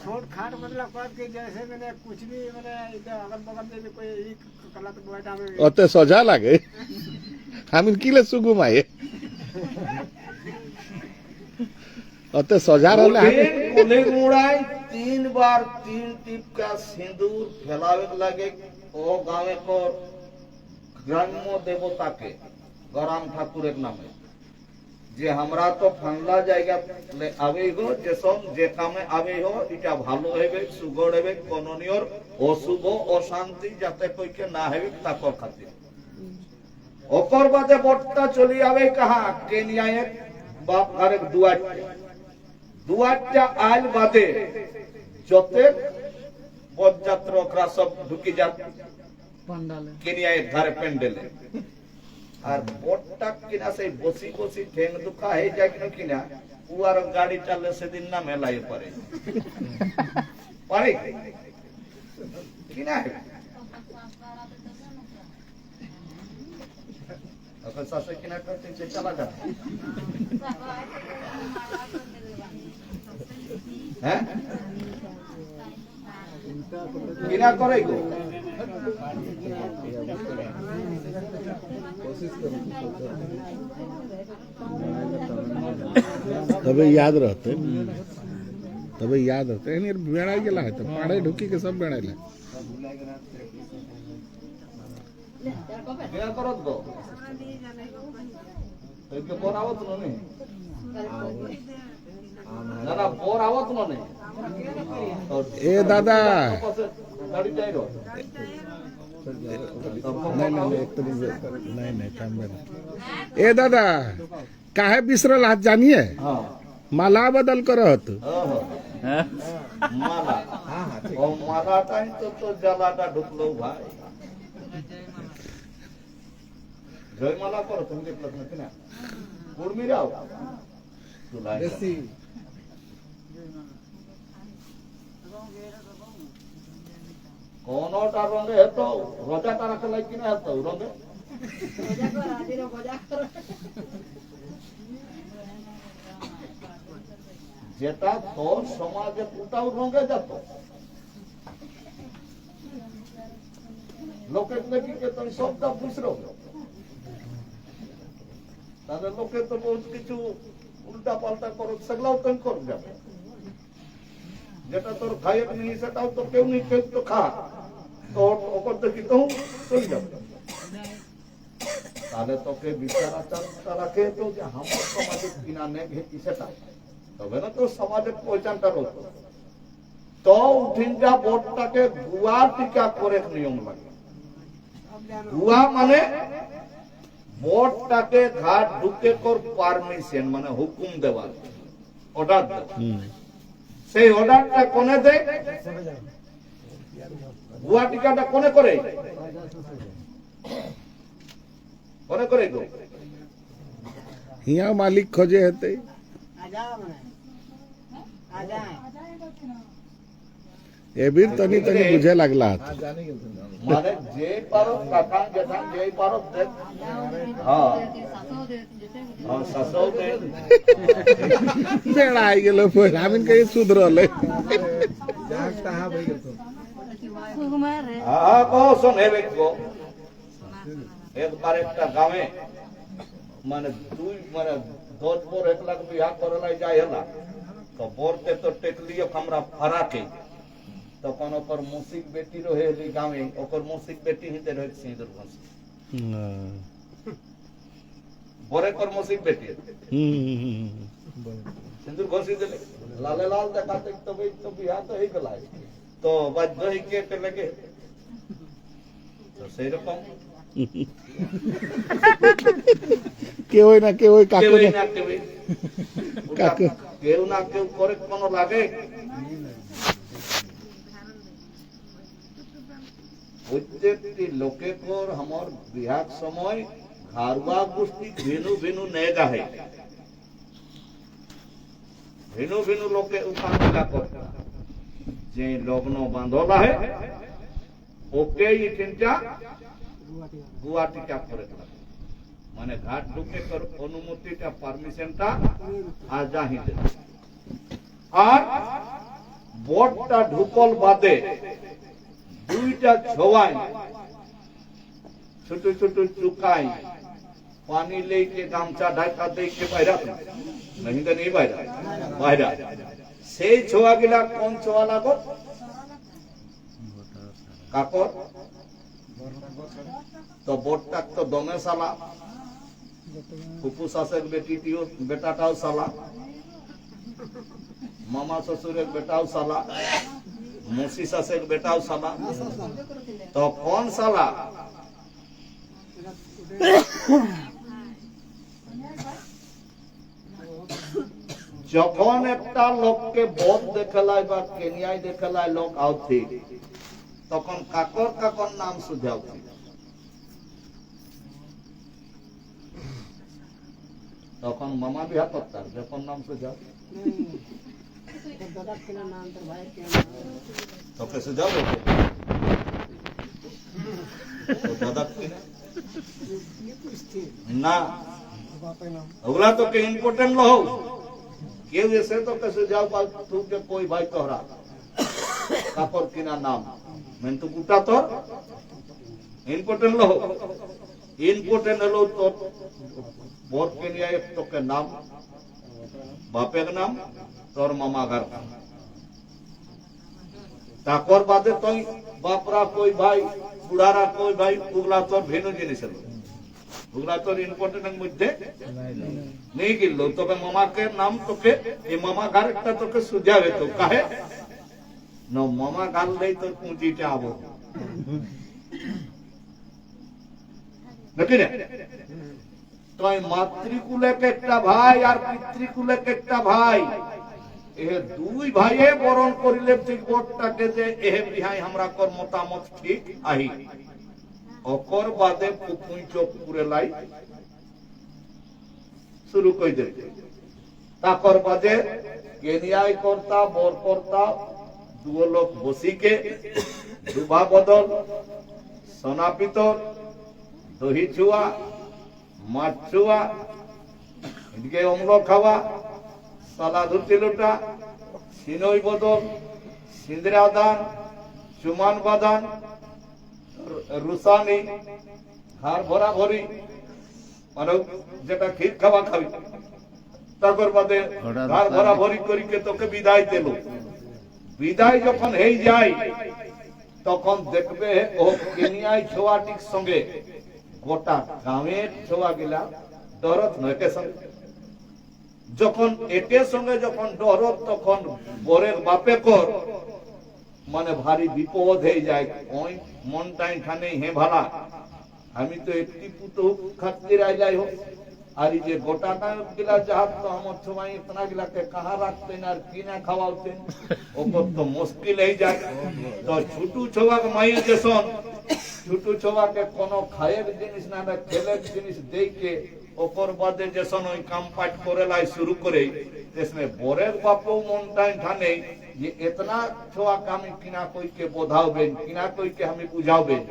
छोट खाट मतलब बात के जैसे मैंने कुछ भी मैंने इधर अगल बगल में भी कोई एक कला तो बैठा में अते सजा लागे हम किले सुगुमाए अते सजा रहले कोले मुड़ाई 3 बार 3 टिप का सिंदूर फैलावे लगे ओ गावे को ग्राम्य देवता के गौराम ठाकुर नामे যে আমরা তো ফাংলা জায়গা আবে গো যে সব যে কামে আবে হো এটা ভালো হবে সুগড় হবে কোননিয়র অশুভ অশান্তি যাতে কইকে না হবে তাকর খাতির ওপর বাদে বটটা চলি আবে কাহা কেনিয়ায় বাপ ঘরে দুয়ারটা আইল বাদে যতে পদযাত্রকরা সব ঢুকি যান কেনিয়ায় ঘরে প্যান্ডেলে আর বটটা কিনা সেই বসি বসি ঠেং দুঃখা হয়ে যায় কিনা কিনা ও আর গাড়ি চালে সেদিন না মেলাই পারে পারে কিনা এখন শাসক কিনা করতে চালা যা হ্যাঁ কিনা করে গো तबे याद रहते नहीं बेड़ा गेला है तो पाड़े ढुकी के सब बेड़ा ले কিনা করত গো একে বড় আওয়াজ ননে দাদা বড় আওয়াজ ননে ए दादा গাড়ি যাইরো नहीं एक तो नहीं काम में ए दादा काहे बिसरल हाथ जानिए हां माला बदल करत ओहो মালা ও মালাটাই তো জ্বালাটা ঢুকলো ভাই জয়মালা করো তুমি দেখলে নাকি না কুর্মিরাও তুলাই বেশি কোনটা রঙে হেতো রোজাটা রাখা লাগে কিনা হেতো রঙে যেটা তোর সমাজে ওটাও রঙে যেত লোকের নাকি তুমি সবটা বুঝলো তাহলে লোকে তো বহুত কিছু উল্টা পাল্টা করো সেগুলাও তুমি করো যাবে যেটা তোর খাইয়ে নেই সেটাও তো কেউ নেই কেউ তো খা তো ওপর দেখি তো চলে যাবে তাহলে তোকে বিচার আচারটা রাখে তো যে আমার সমাজে কিনা নেই ঘেটি সেটা তবে না তো সমাজের পহচানটা রতো তো উঠিন যা বোর্ডটাকে গুয়া টিকা করে নিয়ম লাগে গুয়া মানে বোর্ডটাকে ঘাট ঢুকে কর পারমিশন মানে হুকুম দেওয়ার অর্ডার দেওয়া সেই অর্ডারটা কোনে দেয় গুয়া টিকাটা কোনে করে কোনে করে গো হিয়া মালিক খোঁজে হেতে এবির তনি তনি বুঝে লাগলা মানে যে পারো কাকা যেখান যে পারো দেখ হ্যাঁ হ্যাঁ শাসও দেখ বেড়া আই গেল ফের আমি কই সুধরলে যাক তাহা হয়ে গেল হ্যাঁ কও শোন হে দেখো একবার একটা গ্রামে মানে দুই মানে 10 বর 1 লাখ বিয়া করলাই যায় হলা তো বরতে তো টেকলিও আমরা ফারাকে তখন ওপর মুসিক বেটি রহেলি গ্রামে ওপর মুসিক বেটি হিতে রহে সিঁদুর ঘষি বরে কর মুসিক বেটি সিঁদুর ঘষি দিলে লালে লাল দেখাতে তো ভাই তো বিয়া তো হয়ে গেল তো বাধ্য হয়ে গিয়ে লাগে তো সেই রকম কেউ না কেউ কাকু কেউ না কেউ কাকু কেউ না কেউ করে কোনো লাগে প্রত্যেকটি লোকে কর আমার বিহার সময় ঘারুয়া গোষ্ঠী ভিন্ন ভিন্ন নেগা है ভিন্ন ভিন্ন লোকে উপাঙ্গা করতে যে লগ্ন বাঁধলা है ওকে ইটিনটা গুয়া টিকা করে মানে ঘাট ঢুকে কর অনুমতিটা পারমিশনটা আর জাহি দে আর বোর্ডটা ঢুকল বাদে দুইটা ছোয়াই ছোট ছোট চুকাই পানি লেকে গামছা ঢাকা দেখে বাইরা नहीं तो नहीं বাইরা বাইরা সেই ছোয়া গিলা কোন ছোয়া লাগো কাকর তো বোর্ডটা তো দমে সালা ফুপু শাশের বেটিটিও বেটাটাও সালা মামা শ্বশুরের বেটাও সালা মৌসি শাশের বেটাও সালা তো কোন সালা যখন একটা লোককে বোধ দেখালায় বা কেনিয়ায় দেখালায় লোক আউথি তখন কাকর কাকর নাম সুঝাউথি তখন মামা বিহা করতার যখন নাম সুঝাও তোকে সুঝাও দাদা কিনা না ওগুলা তো के इम्पोर्टेंट लो केव ऐसे तो कैसे जाओ तू के कोई भाई तोहरा कापर किना नाम मैं तो गुटा तो इम्पोर्टेंट लो इम्पोर्टेंट लो तो बोर्ड के लिए एक तो के नाम बापे का नाम तोर मामा घर ताकोर बादे तो बापरा कोई भाई बुढ़ारा कोई भाई उगला तो भेनो जिनिस ওগুলা তোর ইম্পর্টেন্ট মধ্যে নেই গেল তবে মামাকে নাম তোকে এই মামা ঘর একটা তোকে সুঝাবে তো কাহে না মামা গাল নেই তোর পুঁজিটা আবো নাকি না তো মাতৃকুলে একটা ভাই আর পিতৃকুলে একটা ভাই এ দুই ভাইয়ে বরণ করিলে ঠিক বোর্ডটাকে যে এহে বিহাই আমরা কর মতামত ঠিক আহি অকর বাদে পুকুই চোখ পুরে লাই শুরু করে দেবে তাকর বাদে কেনিয়ায় কর্তা বর কর্তা দুও লোক বসিকে দুবা বদল সোনা পিতর দহি ছুয়া মাছ ছুয়া এদিকে অম্ল খাওয়া সালা ধুতি লোটা সিনই বদল সিন্দরা দান চুমান বাদান রুসানি হার ভরা ভরি মানে যেটা ক্ষীর খাওয়া খাবি তারপর বাদে হার ভরা ভরি করিকে তোকে বিদায় দিল বিদায় যখন হয়ে যায় তখন দেখবে ও কেনিয়ায় ছোয়াটির সঙ্গে গোটা গ্রামের ছোয়া গিলা ডরত নয়কে সঙ্গে যখন এটের সঙ্গে যখন ডরত তখন বরের বাপে কর মানে ভারী বিপদ হয়ে যায় ওই মনটাই ঠানে হে ভালা আমি তো একটি পুতো খাতির আই যাই হোক আর এই যে গোটাটা গিলা যাহার তো আমার সময় ইতনা গিলাকে কাহা রাখতেন আর কি না খাওয়াতেন ওপর তো মুশকিল হয়ে যায় তো ছুটু ছোয়াক মাইয়ে যেসন ছুটু ছোয়াকে কোন খায়ের জিনিস না খেলের জিনিস দেইকে ওপর বাদে যেসন ওই কাম পাঠ করে লাই শুরু করে তেসনে বরের বাপও মনটাই ঠানে যে এতনা ছোয়া কামি কিনা কইকে বোঝাওবেন কিনা কইকে আমি বুঝাওবেন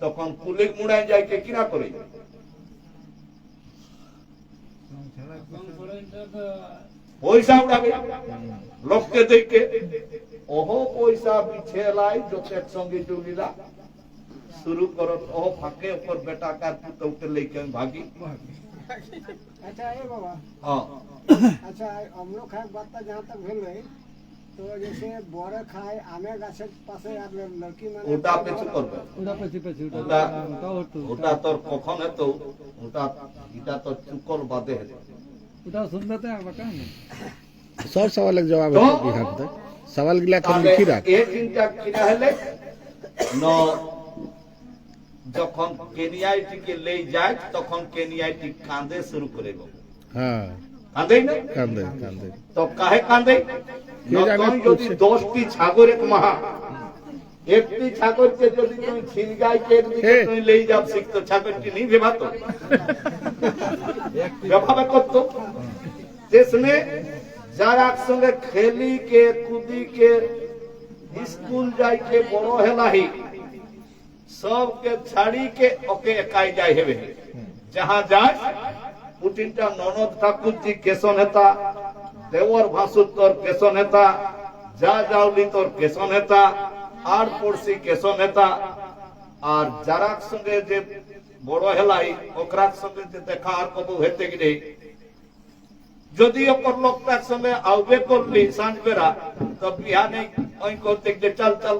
তখন কুলিক মুড়াই যায় কে কিনা করে পয়সা উড়াবে লোককে দেখে ওহ পয়সা বিছে লাই যত একসঙ্গে জুড়িলা শুরু করো ওহ ফাঁকে ওপর বেটা কার পুতৌকে লেকে আমি ভাগি अच्छा ये बाबा हाँ अच्छा हम लोग खाए बात तो जहाँ तक भेल रही तो जैसे बोरे खाए आमे गाছে পাশে আর লড়কি মানে ওটা পেছু করবে ওটা পেছি পেছি ওটা ওটা হতো ওটা তোর কখন হেতো ওটা এটা তো চুকল বাদে হেতো ওটা শুনতে বাটা না সব সওয়ালের জবাব তো? আছে বিহার তক সওয়াল গিলা কোন লিখি রাখ এই চিন্তা কিনা হলে ন যখন কেনিয়াইটিকে লেই যায় তখন কেনিয়াইটি কাঁদে শুরু করে গো হ্যাঁ কাঁদে না কান্দে কান্দে তো কাহে কাঁদে জানে যদি পুছে। 10টি ছাগর এক মাহা একটি ছাগরকে যদি তুমি ছিনগাইকে একদিকে এ। তুমি লেই যাও শিখতো ছাগরটি নেই ভেবাতো ব্যবহার করতো जिसने যারা একসঙ্গে খেলি কে কুদি কে স্কুল যাই কে বড় হেলাহি सबके ছাড়ি কে ওকে একাই যাই হেবে जहां যায় পুটিনটা ননদ ঠাকুরজি কেশন হেতা দেওর ভাসুর তোর কেশন হেতা যা যাওলি তোর কেশন হেতা আর পড়শি কেশন হেতা আর যারা সঙ্গে যে বড় হেলাই ওকরার সঙ্গে যে দেখা আর কবু হেতে গিয়ে যদি ওপর লোকটার সঙ্গে আউবে করলি সাঁঝ বেড়া তো বিহানে ওই করতে যে চল চল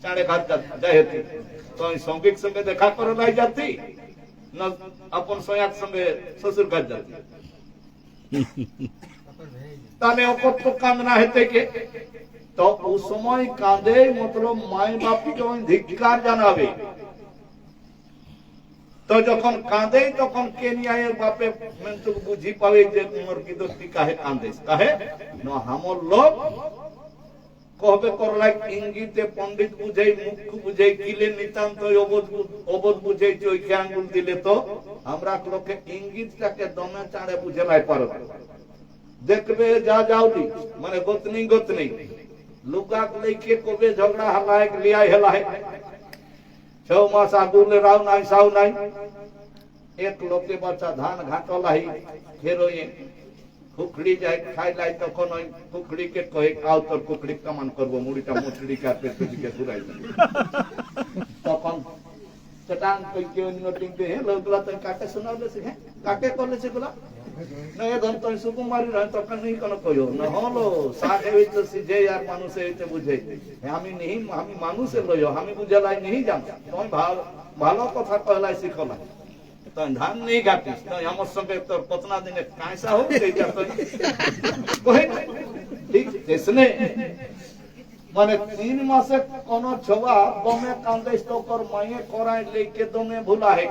চাড়ে ঘাট যাই হেতি তো ওই সঙ্গীক সঙ্গে দেখা করে লাই যাতি না আপন সয়াক সঙ্গে শ্বশুর ঘাট যাতি তাহলে ওপর তো কান্দনা হেতে কে তো ও সময় কাঁদে মতলব মাই বাপকে ওই ধিক্কার জানাবে তো যখন কাঁদে তখন কেনিয়ার বাপে মেনটুক বুঝি পাবে যে মোর কি দোস্তি কাহে কাঁদে কাহে ন হামর লোক কবে করলাই ইঙ্গিতে পণ্ডিত বুঝাই মুখ বুঝাই কিলে নিতান্ত অবোধ বুঝাই চৈখে আঙ্গুল দিলে তো আমরা লোকে ইঙ্গিতটাকে দমে চাড়ে বুঝে লাই পারো দেখবে যা যাওলি মানে গতনি গতনি লুকাক লেখে কবে ঝগড়া হালায় লিয়াই হেলায় 6 मास आगुले राव নাই সাউ নাই এক লোকে বাচ্চা ধান ঘাটলাই খেরোয়ে খুকড়ি যায় খাই লাই তখন ওই খুকড়িকে কয়ে আও তোর খুকড়ি কামান করব মুড়িটা মুছড়ি কাটে তুদিকে ঘুরাই তখন চটান কই কে অন্য টিংতে হে লোকলা তো কাটে শোনালে সে হ্যাঁ কাটে করলে সেগুলা না এ ধন তো সুকুমারী রয় তখন নেই কোনো কইও না হলো সাথে হইত সিজে আর মানুষে হইতে বুঝে আমি নেই আমি মানুষে লইও আমি বুঝালাই নেই জান তুই ভালো কথা কইলাই শিখলাই তুই ধান নেই গাটিস তুই আমার সঙ্গে তোর কতনা দিনে কাঁসা হোক এইটা তুই কই ঠিক তেসনে মানে 3 মাসে কোন ছোবা বমে কান্দেস তো কর মাইয়ে করাই লেকে দমে ভুলা হে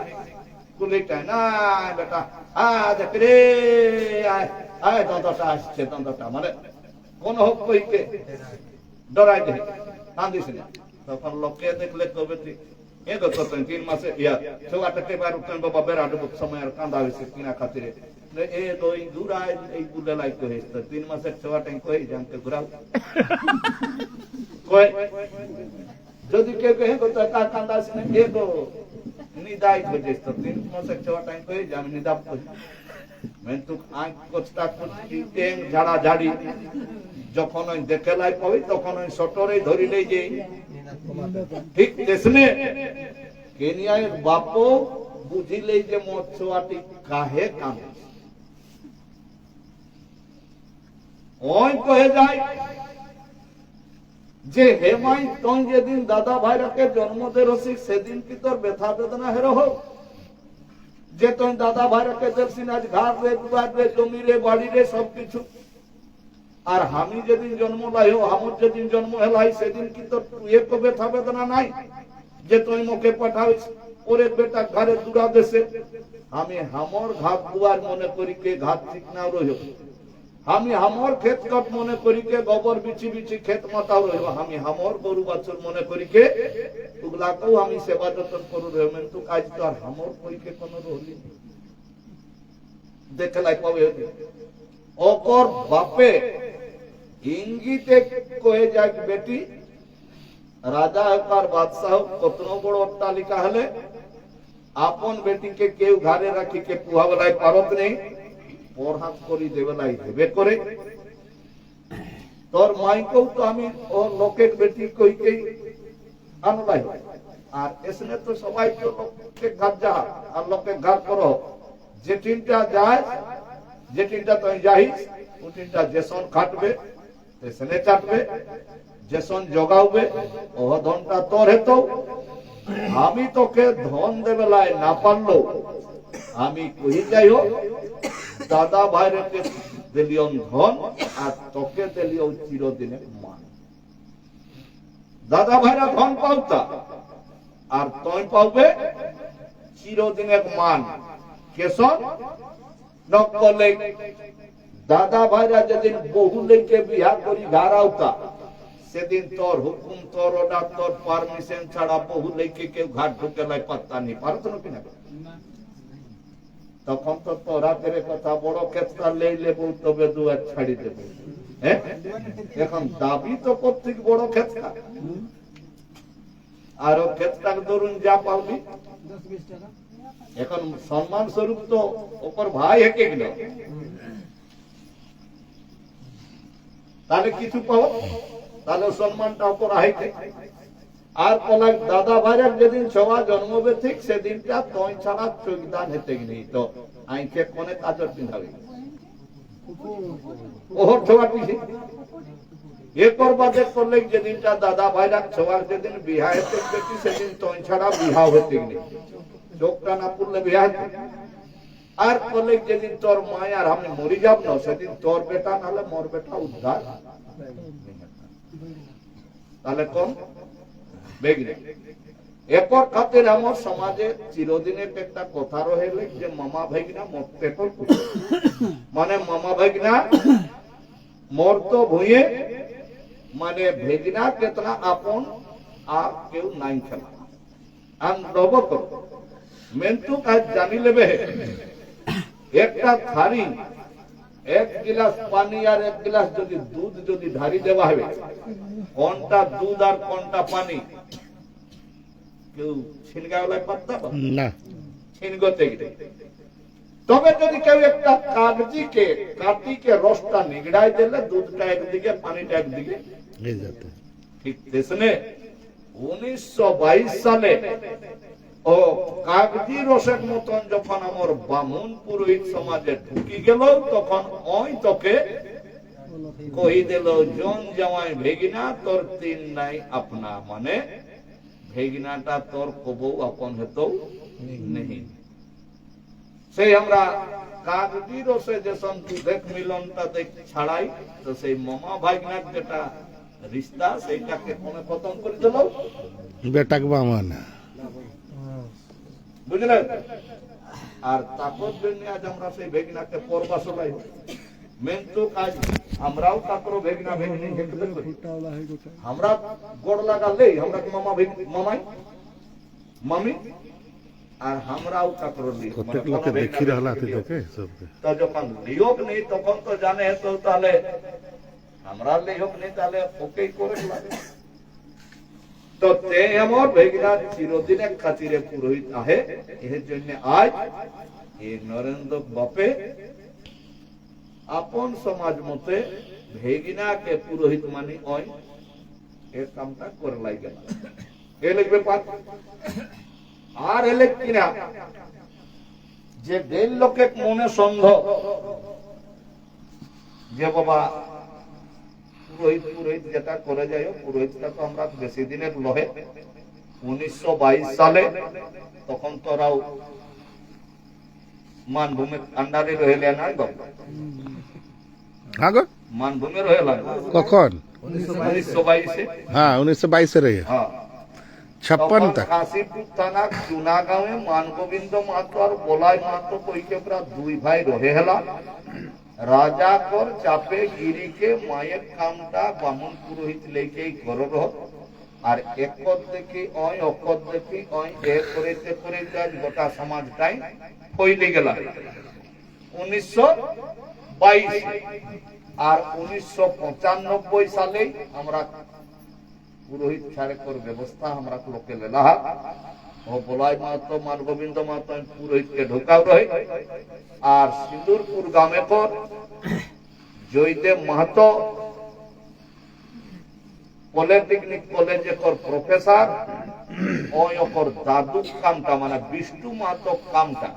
কুলিটা না বেটা দেখ রে আয় দন্তটা আসছে দন্তটা মানে কোন হোক কইকে ডরাই দে কান্দিস না তখন লোকে দেখলে কবে এ তো 3 মাসে ইয়া ছোয়াটাকে বার উঠন বাবা বেড়াতে সময় আর কান্দা হইছে কিনা খাতিরে এ তো এই দুরাই এই বুলে লাইতে হইছে 3 মাসের ছোয়াটা কই জানতে ঘুরাও কই যদি কেউ কহে তো কা কান্দা আছে না এ তো নিদাই হইছে তো 3 মাসের ছোয়াটা কই জানি নিদাব কই मैं तो आंख कोचता कोचती टेंग झाड़ा झाड़ी যখন ওই দেখেলাই পাই তখন ওই সটরে ধরিলেই যে ঠিক তেসনে কেনিয়ার বাপ বুঝিলেই যে মৎস্যটি কাহে কামে ওই কহে যায় যে হেমাই তুই যেদিন দাদা ভাইরাকে জন্ম দে রসিক সেদিন কি তোর ব্যথা বেদনা হেরো হোক যে তুই দাদা ভাইরাকে দেখছিস আজ ঘর রে দুয়ার রে জমি রে বাড়ি রে সবকিছু আর আমি যেদিন জন্ম লাইও আমার যেদিন জন্ম হেলাই সেদিন কি তোর তুই তো ব্যথা বেদনা নাই যে তুই মুখে পাঠাইস ওরে বেটা ঘরে দূরা দেশে আমি হামর ঘাট দুয়ার মনে করি কে ঘাট ঠিক না রইও আমি হামর ক্ষেত কট মনে করি কে গোবর বিচি বিচি ক্ষেত মাতাও রইও আমি হামর গরু বাছুর মনে করি কে ওগুলাকেও আমি সেবা যত্ন করু রইও কিন্তু আজ তো আর হামর কইকে কোন রইলি দেখলাই পাবে ওকর বাপে ইঙ্গিতে কয়ে যাক বেটি রাজা একবার বাদশাহ কত বড় অট্টালিকা হলে আপন বেটিকে কেউ ঘরে রাখি কে পুহা বেলায় পারত নেই পরহাত করি দেবেলাই দেবে করে তোর মাইকেও তো আমি ও লোকের বেটি কইকেই আনলাই আর এসনে তো সবাই তো লোকে ঘর যা আর লোকে ঘর করো যে তিনটা যায় যে তিনটা তুই যাইস ও তিনটা যেসন খাটবে তেসনে চাটবে যেসন জগাওবে ও ধনটা তোর হেতো আমি তোকে ধন দেবেলায় না পারলো আমি কই যাইও দাদা ভাইরকে দিলিও ধন আর তোকে দিলিও চিরদিনের মান দাদা ভাইরা ধন পাওতা আর তুই পাবে চিরদিনের মান কেসন নকলে দাদা ভাইরা যেদিন বহু লেকে বিয়া করি ঘাড়াওতা সেদিন তোর হুকুম তোর অর্ডার তোর পারমিশন ছাড়া বহু লেকে কেউ ঘাট ঢুকে লাই পাত্তা নেই পারত না কিনা তখন তো তোরা করে কথা বড় ক্ষেত্রা লেই লেবো তবে দুয়ার ছাড়ি দেবে হ্যাঁ এখন দাবি তো প্রত্যেক বড় ক্ষেত্রা আর ক্ষেত্রার ধরুন যা পাবি 10-20 টাকা এখন সম্মান স্বরূপ তো ওপর ভাই হেঁকে গেল তাহলে কিছু পাবো তাহলে সম্মানটা ওপর আইতে আর পলাক দাদা ভাইয়ের যেদিন সভা জন্মবে ঠিক সেদিনটা তই ছাড়া চোখদান হেতে গেলি তো আইকে কোনে কাজর পিন্ধাবি ওহর সভা পিছি এ করবাদে করলে যেদিনটা দাদা ভাইরা সবার যেদিন বিহা হেতে দেখি সেদিন তই ছাড়া বিহা হতে গেলি চোখটা না পুরলে বিহা হেতে আর করলে যেদিন তোর মায় আর আমি মরি যাব না সেদিন তোর বেটা নাহলে মোর বেটা উদ্ধার তাহলে কোন বেগরে এরপর খাতির আমার সমাজে চিরদিনের একটা কথা রহিল যে মামা ভাইগনা মরতে তো মানে মামা ভাইগনা মোর তো ভুঁয়ে মানে ভেগনা কেতনা আপন আর কেউ নাই খেলা আম রব কর মেন্তু কাজ জানি লেবে একটা থারি এক গিলাস পানি আর এক গিলাস যদি দুধ যদি ঢারি দেওয়া হবে কোনটা দুধ আর কোনটা পানি কেউ ছিনগাওয়ালা পাত্তা না ছিনগতে গেলে তবে যদি কেউ একটা কাগজিকে কাটিকে রসটা নিগড়াই দিলে দুধটা একদিকে পানিটা একদিকে এই যেত ঠিক তেসনে 1922 সালে ও কাগজি রসের মতন যখন আমার বামুন পুরোহিত সমাজে ঢুকি গেল তখন ওই তোকে কই দিল জন জামাই ভেগিনা তোর তিন নাই আপনা মানে ভেগিনাটা তোর কবউ আপন হেতো নেই সেই আমরা কাগজি রসে যে দেখ মিলনটা দেখ ছাড়াই তো সেই মামা ভাইগনার যেটা রিস্তা সেইটাকে কোনে খতম করে দিল বেটাক বামা না বুঝলেন আর তাকত জন্য আজ আমরা সেই ভেগনাকে পরবা সবাই মেন তো কাজ আমরাও তাকরো ভেগনা ভেগনি হেঁটে করি আমরা গোড় লাগালেই আমরা মামা মামাই मम्मी আর আমরাও কাকর লিগ প্রত্যেক লোকে দেখি রহলা তুই দেখে সবকে তো যখন লিওক নেই তখন তো জানে তো তাহলে আমরা লিওক নেই তাহলে ওকেই করে লাগে তো তে আমার বেগনা চিরদিনের খাতিরে পুরোহিত আহে এর জন্য আজ এই নরেন্দ্র বাপে আপন সমাজ মতে ভেগিনাকে পুরোহিত মানি ওই এ কামটা করে লাগে এ লিখবে পাঁচ আর এলে কিনা যে দেড় লোকে মনে সন্দেহ যে বাবা পুরোহিত যেটা করে যায় পুরোহিতটা তো আমরা বেশি দিনের লহে 1922 সালে তখন তোরাও মানভূমির আন্ডারে রহিলে না গো হ্যাঁ গো মানভূমি রহিলা কখন 1922 হ্যাঁ 1922 রে হ্যাঁ 56 तक কাশীপুর থানা চুনাগাঁওয়ে মানগোবিন্দ মাহাতো আর বলাই মাহাতো কইকে প্রা দুই ভাই রহে হেলা রাজাকর চাপে গিরিকে মায়ের কামটা বামন পুরোহিত লেকেই ঘর রহ আর একদ দেখি ওই অকদ দেখি ওই এ করিতে করিতে আজ গোটা সমাজটাই ফইলে গেল 1922 আর 1995 সালে আমরা পুরোহিত ছাড়ে কর ব্যবস্থা আমরা লোকে লেলা ও বলাই মাহাতো মানগোবিন্দ মাহাতো পুরোহিতকে ঢোকাও রহে আর সিন্দুরপুর গ্রামে পর জয়দেব মাহাতো পলিটেকনিক কলেজে কর প্রফেসর ওই ওকর দাদু কামটা মানে বিষ্ণু মাহাতো কামটা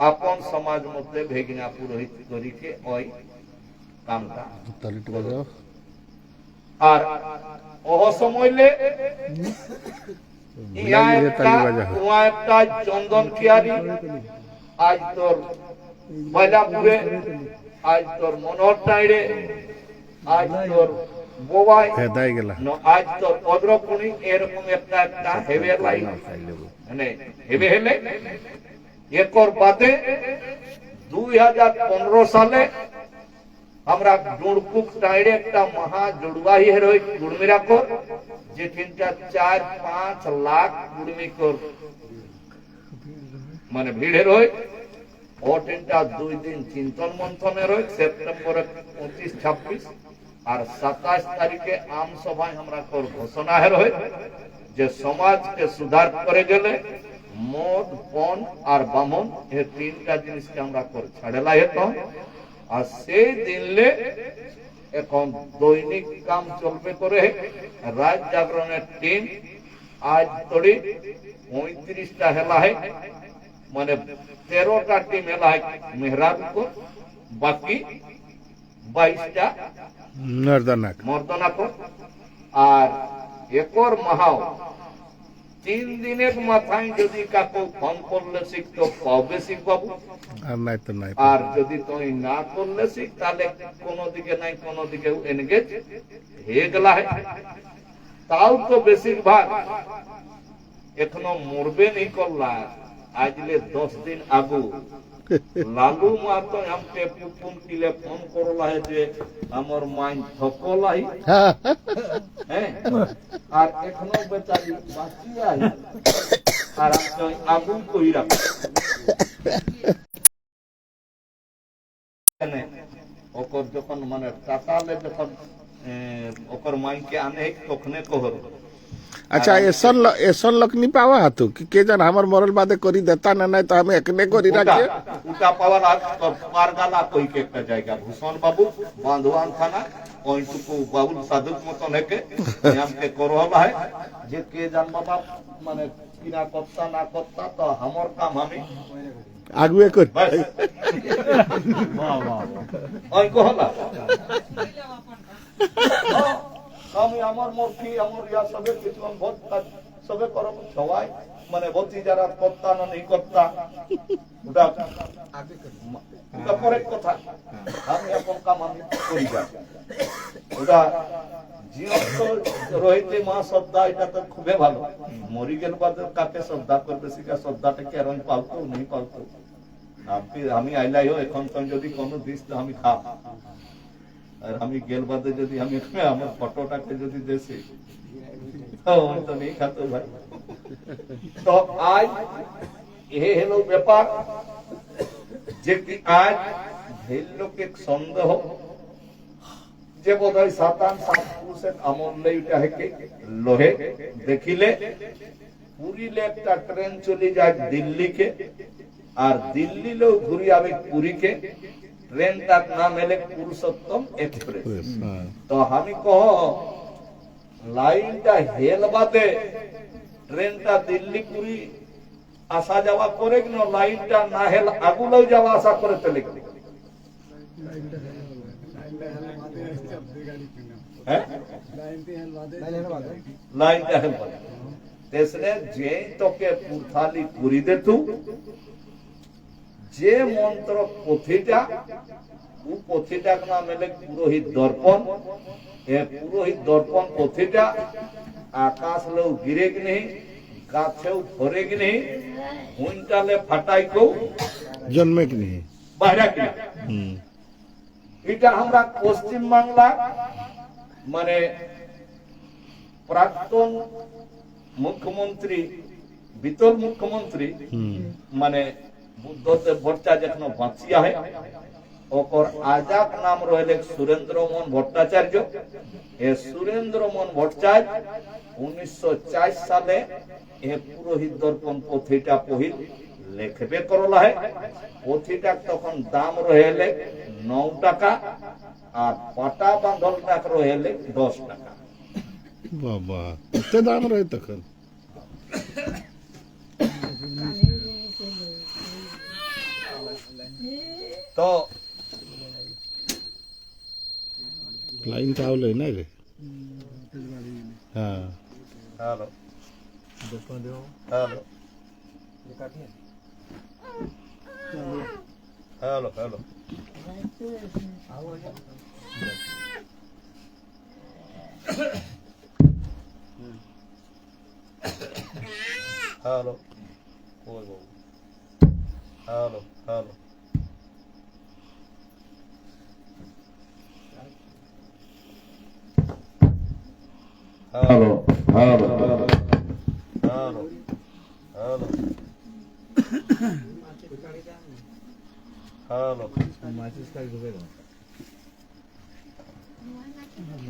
আপন সমাজ মধ্যে ভেগিনা পুরোহিত করিকে ওই কামটা তালিট বাজাও আর ওহ সময়লে ইয়া একটা চন্দন কিয়ারি আজ তোর ময়লাপুরে আজ তোর মনোহর টাইড়ে আজ তোর বোবাই হেদাই গেলা আজ তোর অদ্রকুনি এরকম একটা একটা হেবে লাইন মানে হেবে হেলে একর বাদে 2015 সালে আমরা ডুড়কুক টাইড়ে একটা মহা জড়ুয়াহি হেরোই কুড়মিরা কর যে তিনটা 4-5 লাখ কুড়মি কর মানে ভিড় হেরোই ও তিনটা 2 দিন চিন্তন মন্থনের রই সেপ্টেম্বরে 25-26 আর 27 তারিখে আম সভায় আমরা কর ঘোষণা হেরোই যে সমাজকে সুধার করে গেলে মদ পণ আর বামন এই তিনটা জিনিসকে আমরা কর ছাড়েলা হেত আর সেই দিনলে এখন দৈনিক কাম চলবে করে রাত জাগরণের টিম আজ তড়ি 35টা হেলা হয় মানে 13টা টিম হেলা হয় মেহরাবপুর বাকি 22টা নর্দনাক মর্দনাপুর আর একর মাহাও 3 দিনের মাথায় যদি কাকু ফোন করলে শিখতো পাবে শিখবাবু আর নাই তো নাই আর যদি তুই না করলে শিখ তাহলে কোন দিকে নাই কোন দিকে এনগেজ হয়ে গেলা তাও তো বেশিরভাগ এখনো মরবে নেই করলা আজলে 10 দিন আগু লালু মাতো हमके पुपुन किले फोन করলা যে আমার মাইন ঠকলাই হ্যাঁ আর এখনো বেচারি বাকি আই আর আমি আগু কইরা ওকর যখন মানে টাটালে যখন ওকর মাইকে আনে তখনে কহর अच्छा ऐसन लोग नहीं पावा हाथू कि के जन हमर मरल बादे करी देता ना नहीं तो हम एकने करी राखिए उटा पावर आज तो पारगाला कोई के একটা জায়গা ভূষণ বাবু বান্দওয়ান থানা ওইটুকু বাবুল সাধুক মতন হেকে हमके করহলা है যে কে জান বাবা মানে কিনা করতা না করতা তো हमर काम আমি आगुए कर बस वाह वाह ওই কহলা আমি আমার মূর্তি আমার ইয়া সবে কিছু বহুত সবে করব সবাই মানে বলছি যারা করতা না নেই করতা ওটা পরের কথা আমি এখন কাম আমি করি যা ওটা জীবন্ত রহিতে মা শ্রদ্ধা এটা তো খুবই ভালো মরি গেল বাদ কাকে শ্রদ্ধা করবে সেটা শ্রদ্ধাটা কি আর পালতো নেই পালতো আমি আইলাই এখন তো যদি কোনো দিস তো আমি খাব আর আমি গেল বাদে যদি আমি আমার ফটোটাকে যদি দেশে তো আমি তো নেই খাতো ভাই। তো আজ এ হলো ব্যাপার যে কি আজ এই লোকে সন্দেহ যে বোধ হয় সাতান সাত পুরুষের আমলে এটা হেকে লোহে দেখিলে পুরীলে একটা ট্রেন চলে যায় দিল্লিকে, আর দিল্লিলেও ঘুরি আবে পুরীকে। ট্রেনটার নাম এলে পুরুষোত্তম এক্সপ্রেস। হ্যাঁ। তো আমি কহ লাইনটা হেল বাদে ট্রেনটা দিল্লি পুরী আসা যাওয়া করে কিনা, লাইনটা না হেল আগুলেও যাওয়া আসা করে চলে গেল। হ্যাঁ লাইনটা হেল বাদে তেসরে যে তোকে পুরথালি পুরি দেতু যে মন্ত্র পথিটা ও পথিটার নাম এলে পুরোহিত দর্পণ। এ পুরোহিত দর্পণ পথিটা আকাশ লেও গিরে কি নেই, গাছেও ধরে কি নেই, হুইনটালে ফাটাই কেউ জন্মে কি নেই। বাইরা কি এটা আমরা পশ্চিম বাংলা মানে প্রাক্তন মুখ্যমন্ত্রী বিতল মুখ্যমন্ত্রী মানে বুদ্ধদেব ভট্টাচার্য এখনো বাঁচিয়া হয়, ওকর আজাদ নাম রইলে সুরেন্দ্র মোহন ভট্টাচার্য। এ সুরেন্দ্র মোহন ভট্টাচার্য 1904 সালে এ পুরোহিত দর্পণ পথিটা পহিল লেখবে করলা হয়। পথিটা তখন দাম রইলে 9 টাকা, আর পাটা বাঁধলটা রইলে 10 টাকা। বাবা এত দাম রয়ে তখন। তো লাইনটা হলো না রে। হ্যাঁ hello hello hello hello hello কই বাবু hello hello hello hello hello hello hello hello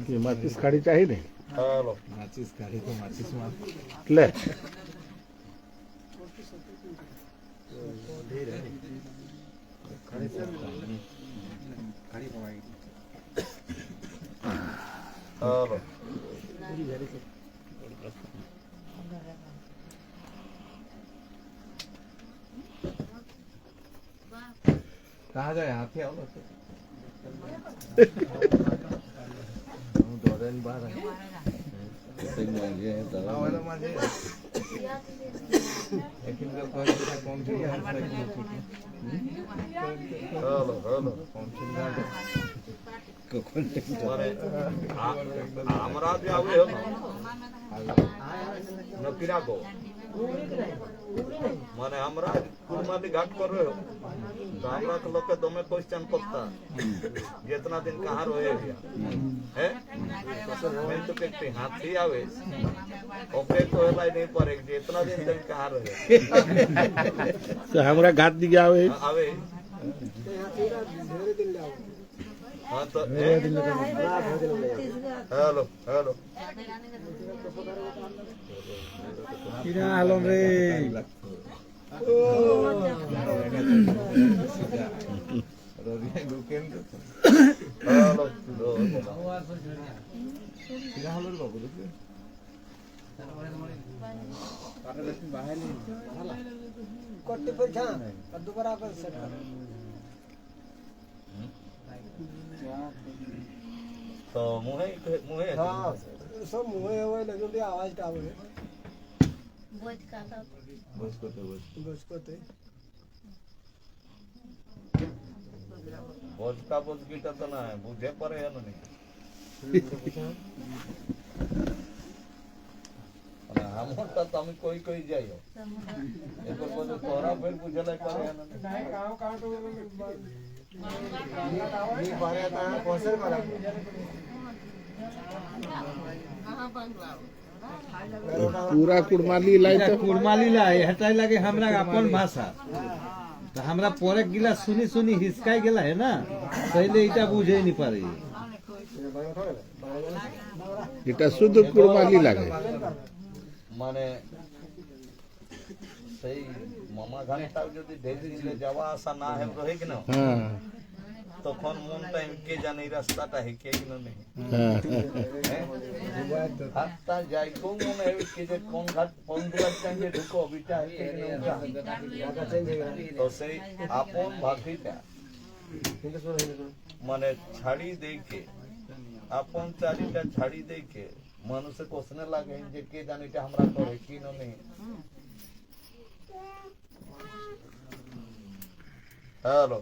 কি মাচিস খাড়ি চাই নে হ্যালো লে হ্যালো कहा जाए हाथी आओ ना হ্যালো হ্যালো মানে আমরা যে আগে নকিরা গো মানে আমরা কুরমালি घाट कर रहे हो तो हमरा के लोग के दमे क्वेश्चन करता जितना दिन कहां रहे है मैं तो कहते हाथी आवे ओके तो एलाई नहीं पड़े जितना दिन तक कहां रहे तो हमरा घाट दिया आवे आवे हां तो हेलो हेलो किरा आलम रे हेलो किरा हलो रे बाबू देखले कोट्टी परीक्षा दोबारा कर सेट कर तो मुहे मुहे हां सब मुंह होए लेकिन भी आवाज का आवे बोझ का सब बस को बसकोते बोझ का बोझ गीता तो ना है बुझे परे है नहीं हमरটা তো আমি কই কই যাইও এরপর বলে তোরা ফের বুঝালাই পারে না नहीं काम काम तो पूरा कुड़माली लाई এটা तो কুরমালিলা এটাই লাগে আমরা আপন ভাষা তো আমরা পরে গিলা শুনি শুনি হিসকাই গেলা হে না তাইলে এটা বুঝেই নি পারি এটা শুধু কুড়মালি লাগে। মানে সেই মামা ঘাটটাও যদি ঢেকে দিলে যাওয়া আসা না হে রহে কিনা হ্যাঁ তখন মন টাইম কে জানে এই রাস্তাটা হে কে কিনা নেই হ্যাঁ ঘাটটা যাই খুব মনে হয় কি যে কোন ঘাট কোন দুয়ার টাইমে ঢুকো বিটা হে কে কিনা তো সেই আপন ভাষিটা মানে ছাড়ি দেখে আপন চারিটা ছাড়ি দেখে মানুষে কোসনে লাগে যে কে জানে এটা আমরা করে কি না নেই হ্যালো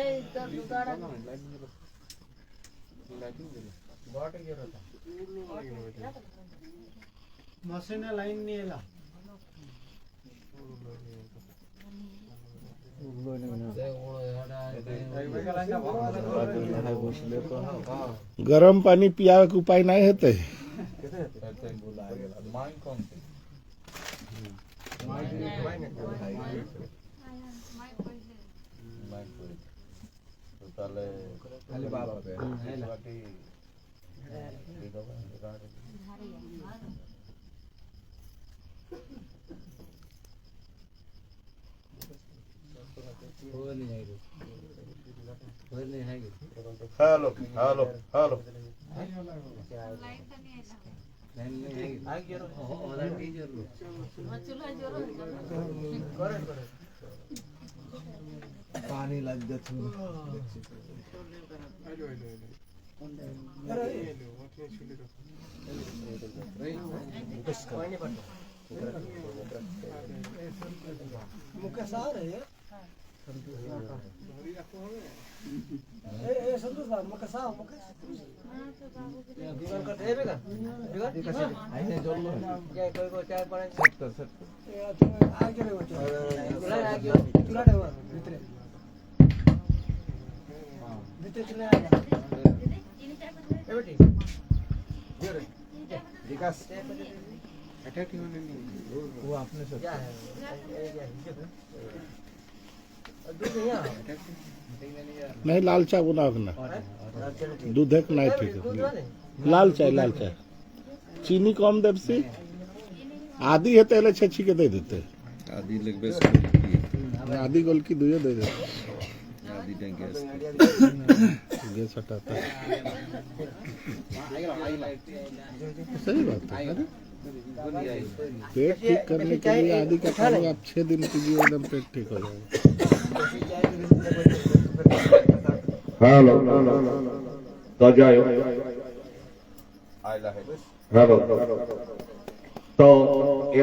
এই তো দুগাড়া মশিনে লাইন নিয়ে এলাম गरम पानी पियावे के उपाय नहीं हेते माई कौन सी माई कोई तो ताले खाली बाबा पे बाकी हेलो हेलो हेलो पानी लग जाती मुकेश आ रहे हैं ए संतोष भाई मुकेश आओ मुकेश विगन का देवेगा विगन आइने जोड़ लो क्या कोई को चाय पड़े सेट कर आगे रे बच्चा चला दे वो भीतर भीतर चले आ ए बेटी ये रे विकास अटैक क्यों नहीं वो आपने सब क्या है नहीं लाल चाय बनाओ ना दूध एक नहीं ठीक है लाल चाय चीनी कम देव से आधी है तेले छछी के दे देते आदि लगबे आधी गोल की दुए दे देते आदि टैंक गैस हटाता सही बात है पेट ठीक करने के लिए आदि का खाना आप 6 दिन कीजिए एकदम पेट ठीक हो जाएगा हेलो तो जाओ आइला है हेलो तो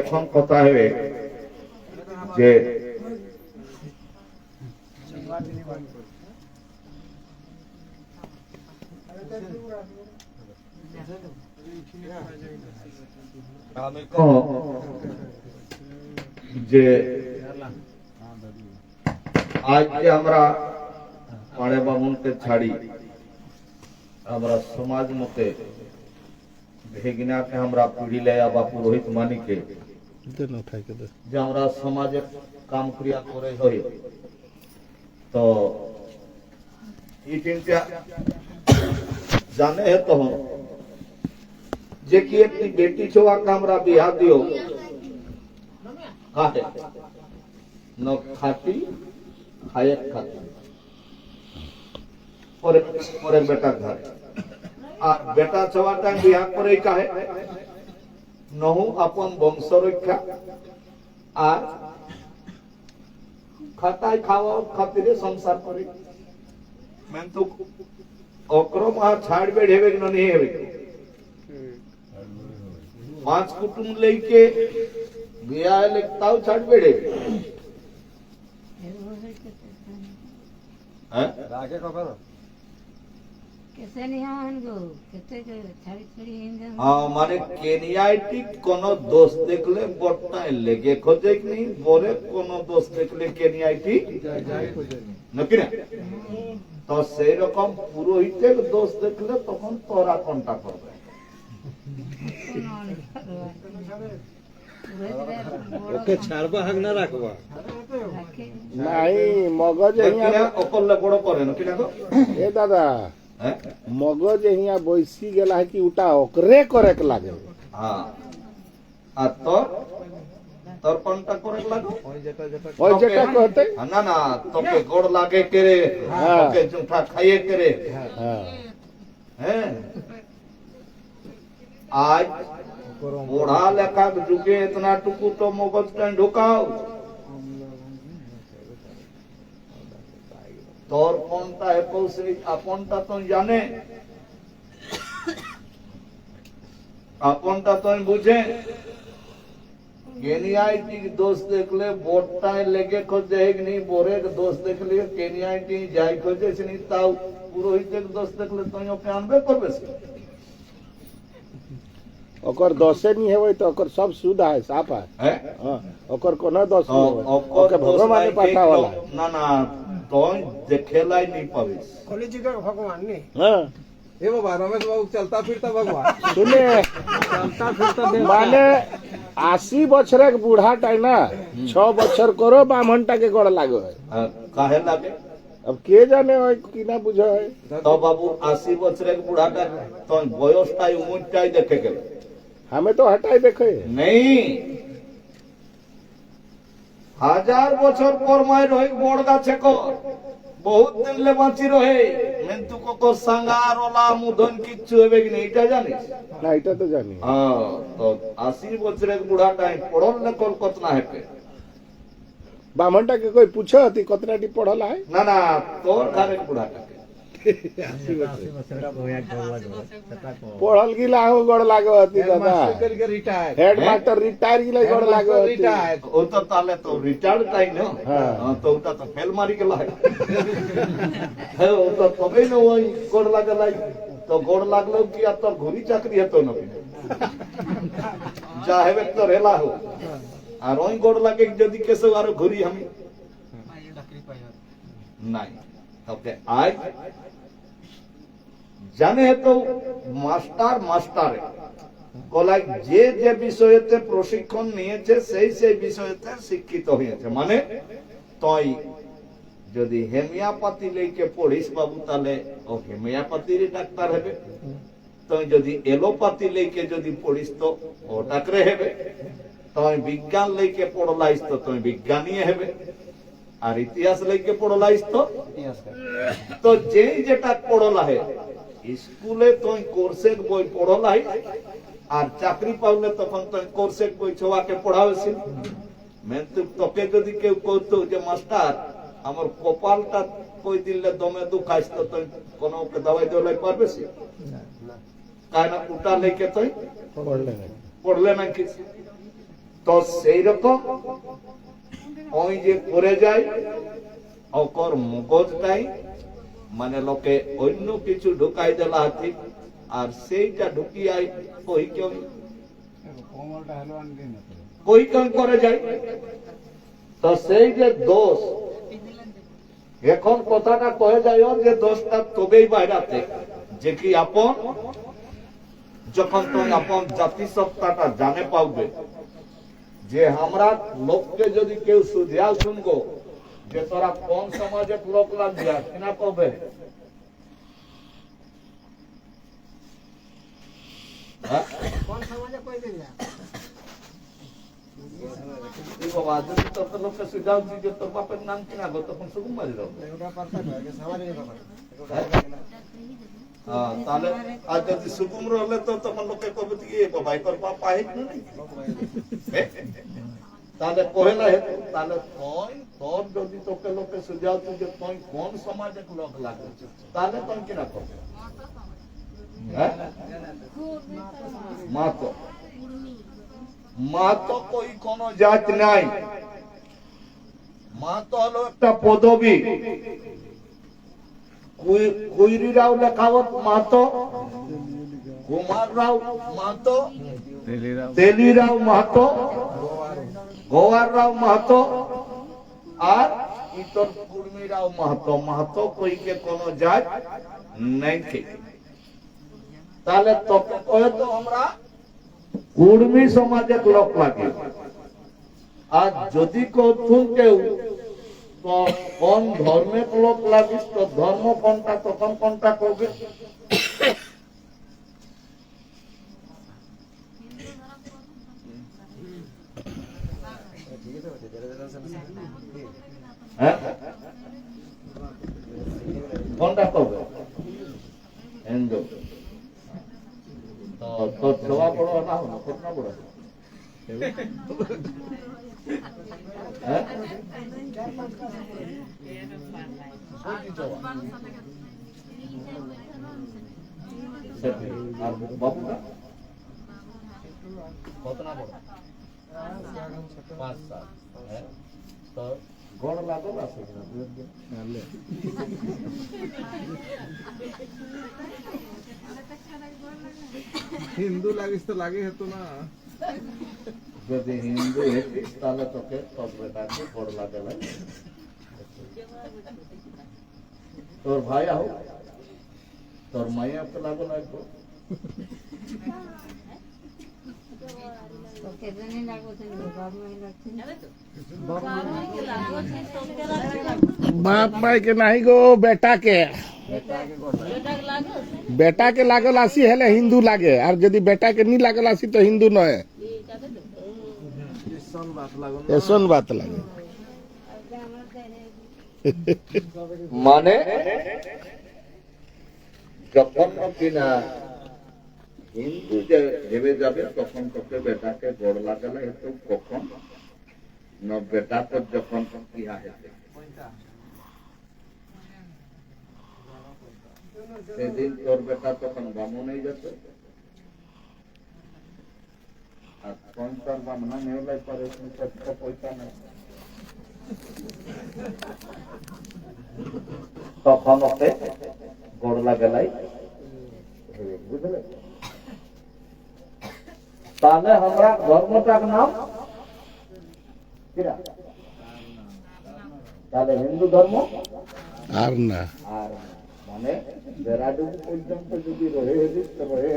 এখন কথা হবে যে আমি কহ যে আজ যে আমরা পাড়ে বামুনকে ছাড়ি আমরা সমাজ মতে ভেগনাকে আমরা পিড়িলে বা পুরোহিত মানিকে देना उठा के दे যে আমরা সমাজে কাম ক্রিয়া করে হই তো এই তিনটা জানে তো যে কি একটি বেটি ছোয়া কামরা বিয়া দিও কাটে ন খাটি খায়ে খাটি পরে পরে বেটা ঘর আর বেটা ছোয়াটা বিয়া করে কাহে নহু আপন বংশ রক্ষা আর খাতায় খাওয়া খাতিরে সংসার করে मैं तो ओकरो मा छाड़ बेढ़ेवे न नहीं हेवे 5 कुटुंब लेके गया लेताऊ छाड़ बेढ़े হ্যাঁ রাগে কখনো कैसे नहीं हम गो कैसे छाड़ी छाड़ी हिंदे মানে কেনিয়াইটি কোন দোষ দেখলে বটটায় লেগে খোঁজে কি নেই, বরে কোন দোষ দেখলে কেনিয়াইটি নাকি না? তো সেই রকম পুরোহিতের দোষ দেখলে তখন তোরা কোনটা করবে? ওকে ছাড়বা হাক না রাখবা নাই মগজ কিনা অকলে বড় করে নাকি না? এ দাদা হ্যাঁ মগজ হিয়া বৈসি গেলা है कि उटा ओकरे करे के लागे হ্যাঁ আর তোর তোর কোনটা করে লাগো? ওই যেটা যেটা ওই যেটা कहते না না, তোকে গোড় লাগে কেরে, হ্যাঁ। তোকে জুঠা খাইয়ে কেরে। हाँ হ্যাঁ আজ পড়া লেখার যুগে इतना টুকু তো মগজটা ঢুকাও। তোর কোনটা একৌ সেই আপনটা তো জানে, আপনটা তো বুঝে। কেনিয়াইটি দোষ দেখলে বোর্ডটায় লেগে খোঁজে নি, বোরের দোষ দেখলে কেনিয়াইটি যাই খোঁজে নি, তাও পুরোহিতের দোষ দেখলে তুই ওকে আনবে করবে সে। ओकर दोषे नहीं है वही तो ओकर सब सुधा है साफ है হ্যাঁ हाँ ओकर कोनो दोष তো नहीं है অকর ओके দোষ भगवान নাই, पाता वाला है না না তুই দেখেলাই নি পাবিস। কলিযুগের ভগবান নেই हाँ এ বাবা রমেশ বাবু চলতা ফিরতা ভগবান सुने চলতা ফিরতা माने 80 বছর এক बूढ़ा टाइम ना 6 বছর करो बामनटा के गड़ लागो है আর কাহে লাগে? अब के जाने होय कि ना बुझो है তো বাবু 80 বছরের বুড়াটা তো বয়সটাই উমরটাই দেখে গেল हमें तो हटाई देखो নেই। 1000 বছর পর মায়ের রহে বড় গাছে কো বহুত দিন লে বাঁচি রহে, কিন্তু কোকো সাঙ্গার ওলা মুধন কিচ্ছু হবে কি না এটা জানিস? ना এটা तो जानी হ্যাঁ তো 80 বছরের বুড়াটাই পড়ল না কত না হেপে। बामनटा के कोई पूछो थी कतनाटी पढ़ला है না না তোর ঘরের বুড়াটাকে पढ़ल गिला हो गड़ लागो हती दादा करके रिटायर हेड मास्टर रिटायर गिला गड़ लागो हती रिटायर ও তো তাহলে তো রিটায়ার্ড তাই না? হ্যাঁ। তো ওটা তো ফেল মারি গেল। হ্যাঁ ও তো তবেই না ওই গোড় লাগালাই, তো গোড় লাগলেও কি আর তোর ঘুরি চাকরি হতো না? যা হেবে তো রেলা হোক, আর ওই গোড় লাগে যদি কেসে আরো ঘুরি আমি নাই। তোকে আজ জানে তো মাস্টার মাস্টারে কলাই যে যে বিষয়েতে প্রশিক্ষণ নিয়েছে সেই সেই বিষয়েতে শিক্ষিত হয়েছে। মানে তুই যদি হেমিওপ্যাথি লেকে পড়িস বাবু তাহলে ও হেমিওপ্যাথির ডাক্তার হবে, তুই যদি এলোপ্যাথি লেকে যদি পড়িস তো ও ডাক্তার হবে, তুই বিজ্ঞান লেকে পড়লাইস তো তুই বিজ্ঞানী হবে, আর ইতিহাস লেকে পড়লাইস তো যেই যেটা পড়লা হে স্কুলে তুই কোর্সের বই পড়লাই, আর চাকরি পাওলে তখন তুই কোর্সের বই ছোয়াকে পড়াওছিস। কিন্তু তোকে যদি কেউ কইতো যে মাস্টার আমার কপালটা কই দিলে দমে দুখাইস, তো তুই কোনো ওকে দাওয়াই দেওয়াই পারবে সে? কারণ ওটা লেকে তুই पढ़ले नहीं পড়লে না কিছু। তো সেই রকম ওই যে করে যায় অকর মগজটাই মানে লোকে অন্য কিছু ঢুকাই দেলা হাতি, আর সেইটা ঢুকিয়াই কই কেউ কই কেউ করে যায়। তো সেই যে দোষ, এখন কথাটা কয়ে যায় যে দোষটা তবেই বাইরাতে যে কি আপন যখন তুই আপন জাতিসত্তাটা জানে পাবে, যে আমরা লোককে যদি কেউ সুধিয়াও শুনবো যে তোরা কোন সমাজে লোক লাগিয়া কিনা কবে কোন সমাজে কই দিলা বাবা যদি তোর লোককে সুঝাও যে তোর বাপের নাম কিনা গো তখন সুগুম মারি দাও। এটা পারতা না যে সমাজে ব্যাপার তাহলে আর যদি সুগুম রহলে তো তখন লোকে কবে কি বাবা তোর বাপ পাহিত না তাহলে পহেলা হেতু তাহলে তুই তোর যদি তোকে লোকে সুঝাও যে তুই কোন সমাজে লোক লাগে তাহলে তুই কিনা করবে? হ্যাঁ মাতো মাতো কই কোন জাত নাই, মাতো হলো একটা পদবী। কৈরি রাও লেখাবত মাহাতো, কুমার রাও মাহাতো, তেলি রাও মাহাতো, গোয়ার রাও মাহাতো, আর ইতর কুর্মী রাও মাহাতো। মাহাতো কইকে কোন জাত নাই থেকে। তাহলে তোকে কয়ে তো আমরা কুর্মী সমাজের লোক লাগে। আর যদি কেউ তো কোন ধর্মের লোক লাগিস, তো ধর্ম কোনটা, তখন কোনটা করবে? হ্যাঁ, কোনটা করবে? হিন্দু। তো তোর ছোয়া বড় না হলো, কত বড়? হ্যাঁ, আর বাবুটা কত না বড়? 5-7। হ্যাঁ, তো গড় লাগল আছে হিন্দু লাগিস তো লাগে হতো না। যদি হিন্দু হেতিস তাহলে তোকে তোর বেটাকে গড় লাগালে। তোর ভাই আহ, তোর মাইয়াকে লাগো লাগবো। तो कैसे नहीं लागो थे बाप में लगते बाप माई के नहीं गो, बेटा के लागल आसी हेले हिंदू लागे, और यदि बेटा के नहीं लागल आसी तो हिंदू न है। ऐसन बात लगे। মানে যখন কিনা হিন্দু যে ভেবে যাবে, তখন তোকে বেটাকে গড় লাগালে হতো কখন না বেটা তো যখন ইহা হেতে, সেদিন তোর বেটা তখন বামন হয়ে যেত। আর পঞ্চার বামনা নেওয়াই পারে, পয়সা নেই, তখন ওকে গড় লাগালাই। বুঝলে? তাহলে আমরা ধর্মটার নাম কিরা? তাহলে হিন্দু ধর্ম আর না, আর মানে দেরাদুন পর্যন্ত যদি রয়ে হেদিস তো রয়ে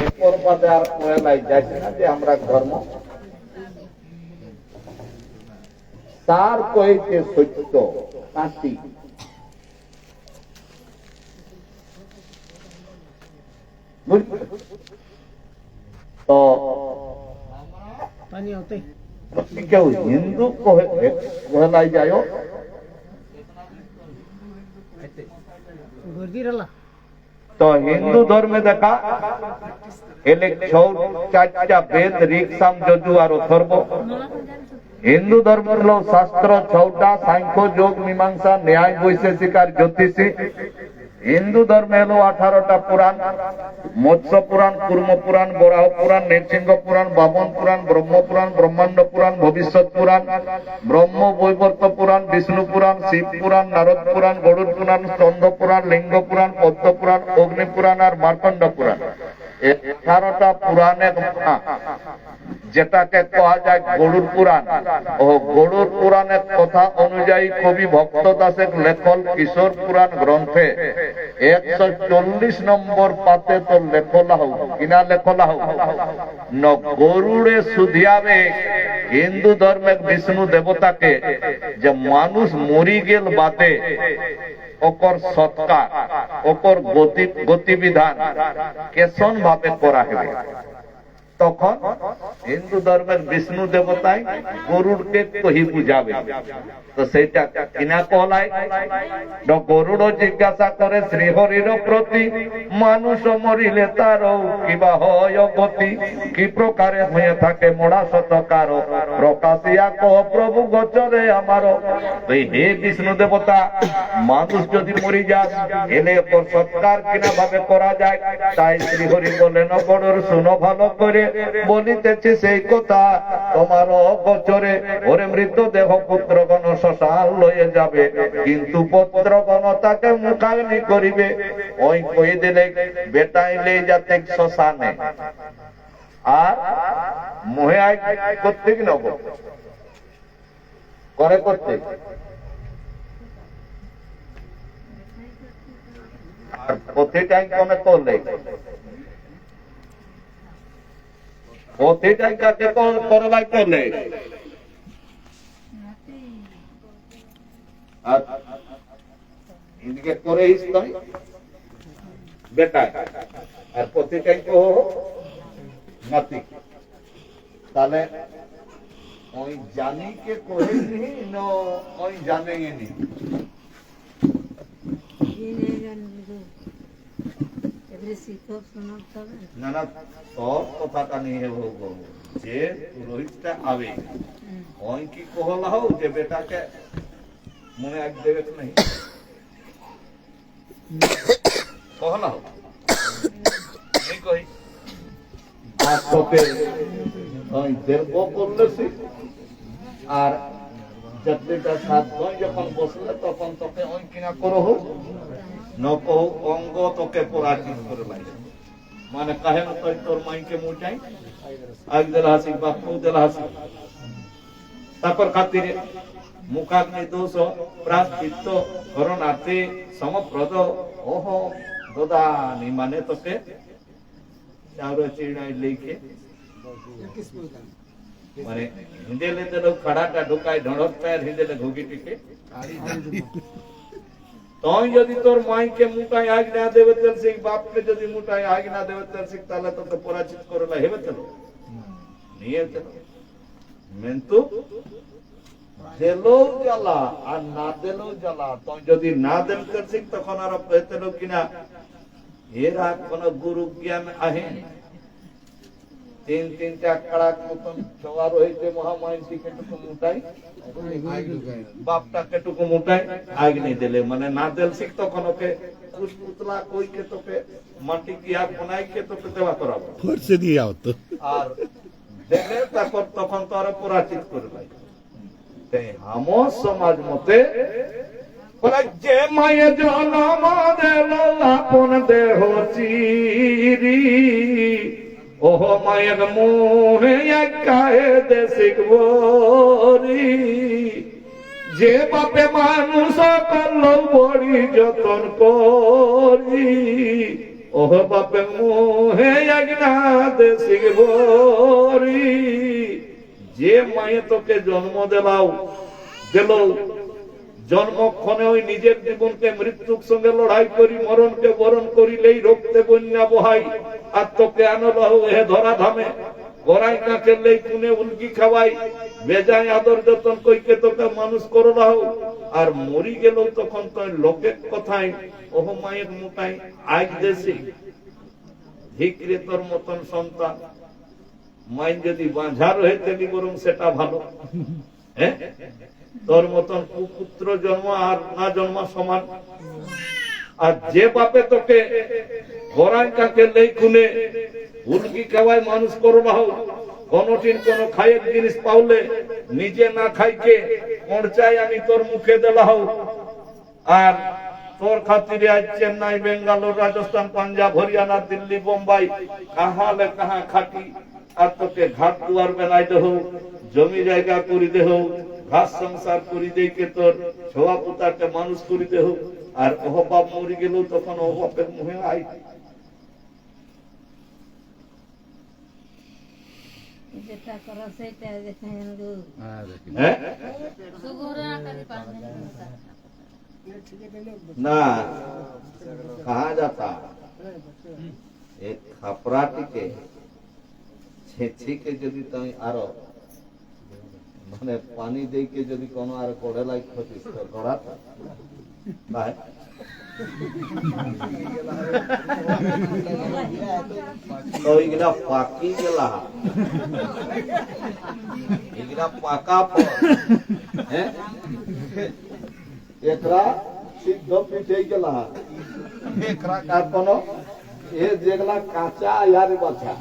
এরপর বাদে আর পয়লাই যাচ্ছে না যে আমরা ধর্ম। তার কইতে সত্য কাঁচি তো কেউ হিন্দু কহেলাই যায়, তো হিন্দু ধর্মে দেখা এলে 4টা বেদ, ঋক, সাম, যজু আর অথর্ব। হিন্দু ধর্ম হল শাস্ত্র 6টা, সাংখ্য, যোগ, মীমাংসা, ন্যায়, বৈশেষিক আর জ্যোতিষী। হিন্দু ধর্মে হলো 18টা পুরাণ, মৎস্য পুরাণ, কুর্ম পুরাণ, বরাহ পুরাণ, নৃসিংহ পুরাণ, বামন পুরাণ, ব্রহ্ম পুরাণ, ব্রহ্মাণ্ড পুরাণ, ভবিষ্যৎ পুরাণ, ব্রহ্ম বৈবর্ত পুরাণ, বিষ্ণু পুরাণ, শিব পুরাণ, নারদ পুরাণ, গরুড় পুরাণ, স্কন্দ পুরাণ, লিঙ্গ পুরাণ, পদ্ম পুরাণ, অগ্নি পুরাণ আর মার্কণ্ড পুরাণ। 18টা পুরাণের যেটাকে কয়া যায় গরুড় পুরাণ, ও গরুড় পুরাণের কথা অনুযায়ী কবি ভক্ত দাসের লেখল কিশোর পুরাণ গ্রন্থে 140 নম্বর পাতে তো লেখলা হোক কিনা লেখলা হোক ন গরুড়ে সুধিয়াবে হিন্দু ধর্মের বিষ্ণু দেবতাকে যে মানুষ মরি গেল বাদে ওকর সৎকার, ওকর গতিবিধান কেসন ভাবে করা হবে। তখন হিন্দু ধর্মের বিষ্ণু দেবতায় গরুড়কে কহি বুঝাবে। তো সেইটা কিনা কহলায়, গরুড় জিজ্ঞাসা করে শ্রীহরির প্রতি, মানুষ মরিলে তার কিবা হয় গতি, কি প্রকারে হয়ে থাকে মোড়া সতকার, প্রকাশিয়া কহ প্রভু গোচরে আমার। হে বিষ্ণু দেবতা, মানুষ যদি মরি যায় এলে সৎকার কিনা ভাবে করা যায়? তাই শ্রীহরি বলেন, গরুর শুনো ভালো করে, বলিতেছি সেই কথা তোমার গোচরে ওরে মৃতদেহ পুত্রগণ শ্মশান লয়ে যাবে, কিন্তু পুত্রগণ তাকে মুখাগ্নি করিবে। ওই কই দিলে বেটাইলে যাতে শ্মশানে আর মোহে করতে কি নব করে করতে আর প্রতিটাই কোনে করলে প্রতিটাই কাকে করলাই করলে আর এদিকে করে বেটা আর প্রতিটাই তো নাতি, তাহলে ওই জানি কে কহেনি না ওই জানেনি না না সব কথাটা নিয়ে হোক যে পুরোহিতটা আবে ওই কি কহলা হোক যে বেটাকে মনে এক দেবে তো নেই কহলা হোক কই আর তোকে ওই দেব করলে আর যাত্রীটা সাত যখন বসলে তখন তোকে ওই কিনা করো হোক নকহ অঙ্গ তোকে পরাজিত করে লাগে মানে কাহে না তুই তোর মাইকে মুটাই আগ দিলা হাসি বাপু দিলা হাসি তারপর খাতিরে মুখাগ্নি দোষ প্রায়শ্চিত্ত করণার্থে সমপ্রদ ওহ দদানি মানে তোকে চাউর চিড়াই লেকে মানে হিंदेले तो लोग खड़ाटा ढुकाय ढोड़त पैर हिंदेले घुगी टिके तो यदि तोर माई के मुटाई आग ना देवे तर सिंह बाप के यदि मुटाई आग ना देवे तर सिंह ताला तो पराजित करला हेबे चलो निये चलो मेंतु देलो जला আর না দেলো জ্বালা তো যদি না দেন तर सिंह তখন আর পেতেলো কিনা এরা কোন গুরু জ্ঞান আহে तीन तीन कड़ाक मतन सवार হইতে মহামাইসি কেটুকু মুটাই বাপটা কেটুকু মুটাই আগ नहीं দিলে মানে না দেল শিখ তখন ওকে পুতলা কই কে তোকে মাটি কি আর বানাই কে তোকে দেওয়া করাবো ফরসে দিয়ে আও তো আর দেলে তারপর তখন তো আর পরাজিত করে লাই তাই হামো সমাজ মতে বলে যে মায়ে জন্ম দেল আপন দেহ চিরি ওহ মায়ের মোহে একায়ে দে শিখবরি যে বাপে মানুষ করল বড়ি যতন করি ওহ বাপে মোহে একনা দে শিখবরি যে মায়ে তোকে জন্ম দিলাও দিল জন্মক্ষণে ওই নিজের জীবনকে মৃত্যুর সঙ্গে লড়াই করি মরণকে বরণ করিলেই রক্তে বন্যা বহাই আর তোকে আনলো হে ধরা ধামে গড়াই কাকে লেই কুনে উলকি খাওয়াই বেজায় আদর যতন কইকে তোকে মানুষ করো রাও আর মরি গেল তখন তো লোকের কথাই ওহ মায়ের মুটাই আগ দেশি ধিকরে তোর মতন সন্তান মাই যদি বাঁঝার হইতে নি বরং সেটা ভালো হ্যাঁ তোর মতন কুপুত্র জন্ম আর না জন্ম সমান আর যে বাপে তোকে গড়াই কাকে লেই খুনে উলকি খাওয়ায় মানুষ করো না হোক কোনটিন কোন খাইয়ের জিনিস পাওলে নিজে না খাইকে পৌঁছাই আমি তোর মুখে দেলা হোক আর তোর খাতিরে আজ চেন্নাই বেঙ্গালোর রাজস্থান পাঞ্জাব হরিয়ানা দিল্লি বোম্বাই কাহালে কাহা খাটি আর তোকে ঘাট দুয়ার বেলায় দেহ জমি জায়গা করি দেহ ঘাস সংসার করি দেখে তোর ছোয়া পুতাকে মানুষ করি দেহ আর ওহ বাপ মরি গেল তখন ও বাপের মুহে আই যেটা করো সেটা দেখেন গো হ্যাঁ ना कहा जाता एक खपराटी के छेछी के यदि तुम आरो माने पानी दे के यदि कोनो आरो कोड़े लाइक होती तो गड़ा था भाई तो इगला पाकी गेला इगला पाका पर हैं एकरा सिद्ध पिठे गेला एकरा का कोनो এ যেগুলা কাঁচা ইয়ারে বাছা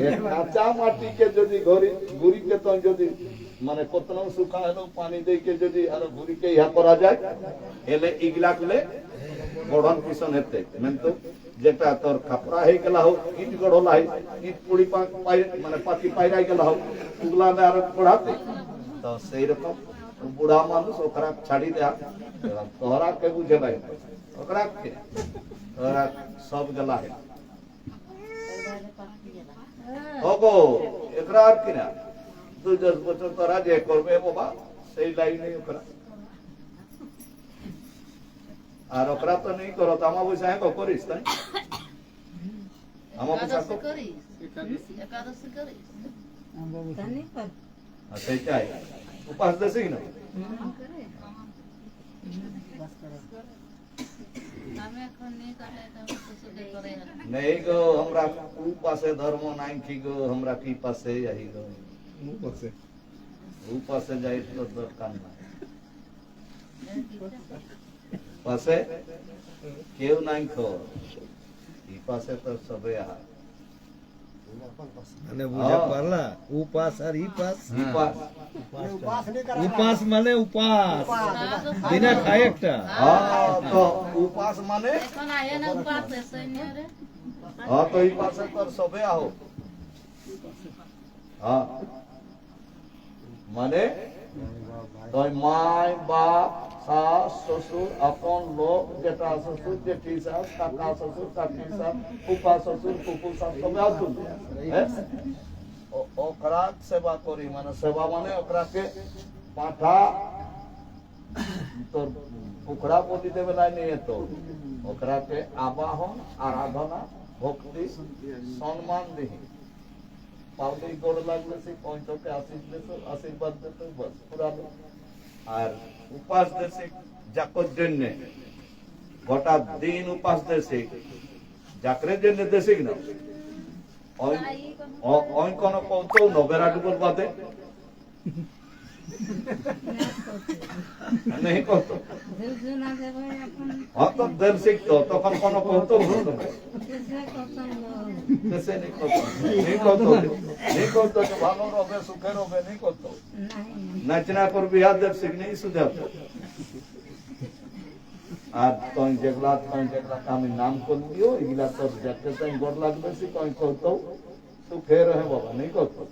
এ কাঁচা মাটিকে যদি গুড়িকে তো যদি মানে কতন শুকা হলো পানি দিয়ে যদি আর গুড়িকে ইহা করা যায় এলে ইগলাকলে গড়ন পিছন হেতে কিন্তু যেটা তোর খাপড়া হয়ে গেলা হোক ইট গড়লা ইট পুড়ি মানে পাতি পাইরাই গেলা হোক ওগুলা আর পড়াতে তো সেই রকম বুড়া মানুষ ওকরা ছাড়ি দেয়া তোহরা কে বুঝে নাই ওকরা কে তোরা সব গেলা है ওগো একরা আর কিনা 2-10 বছর তোরা যে করবে বাবা সেই লাইনে ওকরা আর ওকরা তো নেই করো তো আমা বুঝা হ্যাঁ করিস তাই আমা বুঝা তো तनी पर সেইটাই উপাস দেশে না नहीं गो हमरा ऊ पासे धर्म नहीं थी गो हमरा की पासे यही गो ऊ पासे जाई तो दरकार ना पासे केव नहीं खो ई पासे तो सबे आ અને બુঝা পারলা উপাস আর ই পাস ई पास উপাস মানে উপাস বিনা খায় একটা हां तो उपास माने हां तो ई पासे तो सबे आओ हां माने तो माय बाप सास ससुर अपन लोग जेटा ससुर जेठी सास काका ससुर काकी सास फूफा ससुर फूफू सास सब आतुन हैं ओकरा सेवा करी माने सेवा माने ओकरा के पाठा तो ओकरा बोली देवे लाई नहीं है तो ओकरा के आवाहन आराधना भक्ति सम्मान देही पावली गोड़ लागले से पहुंचो के आशीर्वाद देते बस पूरा আর উপাস দেশে জাকর জন্য গোটা দিন উপাস দেশে জাকরের জন্য দেশে না ওই কোন কত নবেরা ডুবর বাদে नहीं कहतो दिल सुना देवे अपन हाँ तो दिल सीखतो तखन कोनो कहतो कैसे करतन कैसे नहीं कहतो नहीं कहतो कि भालो रहे सुखे रहे नहीं कहतो नहीं नाचना पर बिहार देव सीख नहीं सुझावतो আর তখন যেগুলা আমি নাম করে দিও এগুলা তোর দেখতে তাই গোড় লাগবে সে কই कहतो সুখে রহে বাবা नहीं कहतो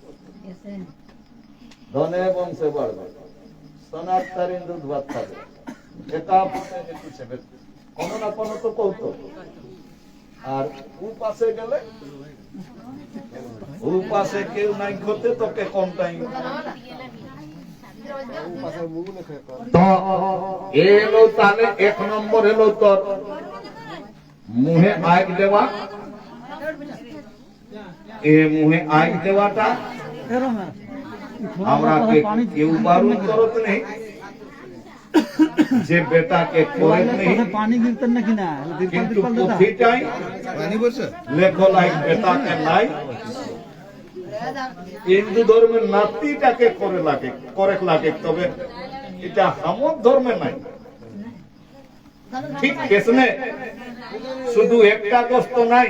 कैसे ধনে বংশে বাড়বে সোনার তারিন দুধ ভাত খাবে এটা বলতে একটু সেবে কোনো না কোনো তো কৌতো আর ও পাশে গেলে ও পাশে কেউ নাই করতে তোকে কোন টাইম তো এলো তাহলে এক নম্বর এলো তোর মুহে আগ দেওয়া এ মুহে আগ দেওয়াটা আমরা কেউ বারণ করত নেই যে বেটাকে করে নেই पानी गिरतन ना कि ना কিন্তু প্রতিটাই পানি বর্ষা লেখো লাই বেটাকে নাই হিন্দু ধর্মের নাতিটাকে করে লাগে তবে এটা আমার ধর্মে নাই ঠিক কেসনে শুধু একটা কষ্ট নাই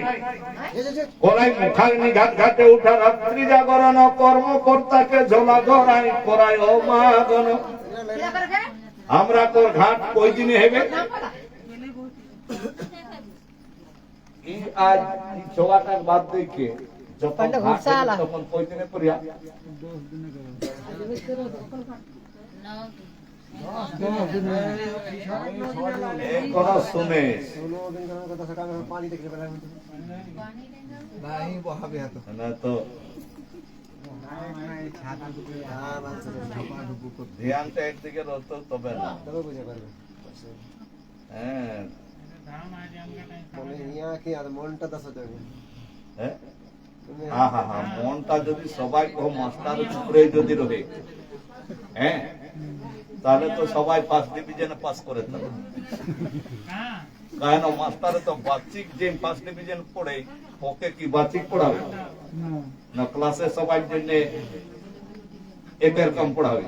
কলাই মুখাগ্নি ঘাটে উঠা রাত্রি জাগরণ কর্মকর্তাকে ঝোলা ধরাই করাই ও মাগন আমরা তোর ঘাট কই দিনে হেবে এই আজ এই ছোয়াটার বাদ দেখে যখন ঘাট হেবে তখন কই দিনে পড়িয়া एक करो सुने नहीं वहां पे है तो ना तो ध्यान से एक दिखे रहते तबे ना तब बुझे पारबे হ্যাঁ মানে ইয়া কি আর মনটা দশ যাবে হ্যাঁ হ্যাঁ হ্যাঁ হ্যাঁ মনটা যদি সবাই কো মাস্টার উপরে যদি রহে হ্যাঁ তাহলে তো সবাই ফার্স্ট ডিভিশনে পাস করে থাকে কারণ মাস্টার তো বাচিক যে ফার্স্ট ডিভিশন পড়ে ওকে কি বাচিক পড়াবে না ক্লাসে সবাই জন্য একের কম পড়াবে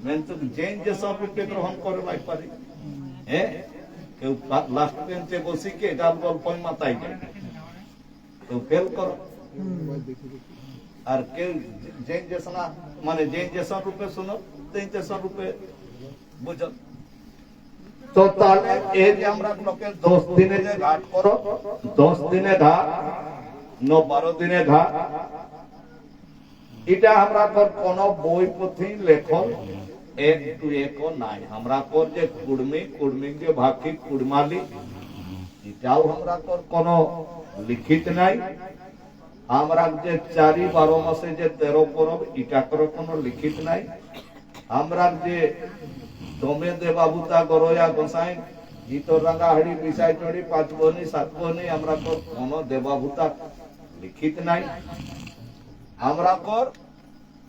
মেন তো জেন যে সাবজেক্ট গ্রহণ করে লাই পারে হ্যাঁ কেউ লাস্ট বেঞ্চে বসে কে ডাল গল্প মাথায় যায় তো ফেল করো। আর কেউ যে যেসনা মানে যে যেসন রূপে শুনো তেই তেসন রূপে বুঝো। তো তাহলে এই যে আমরা লোকে 10 দিনে যে ঘাট করো, 10 দিনে ঘাট 12 দিনে ঘাট, এটা আমরা কোন বই পুঁথি লেখন এক টু এক নাই। আমরা যে কুড়মি যে ভাকি কুড়মালি, এটাও আমরা কোন লিখিত নাই। আমরা যে 4-12 মাসে যে 13 পরব, এটা কোনো লিখিত নাই। আমরা যে দমে দেবাভূতা গরয়া গোসাই গীতর রাঙ্গা হাড়ি বিষয় চড়ি 5 বনি 7 বনি, আমরা কোন দেবাভূতা লিখিত নাই। আমরা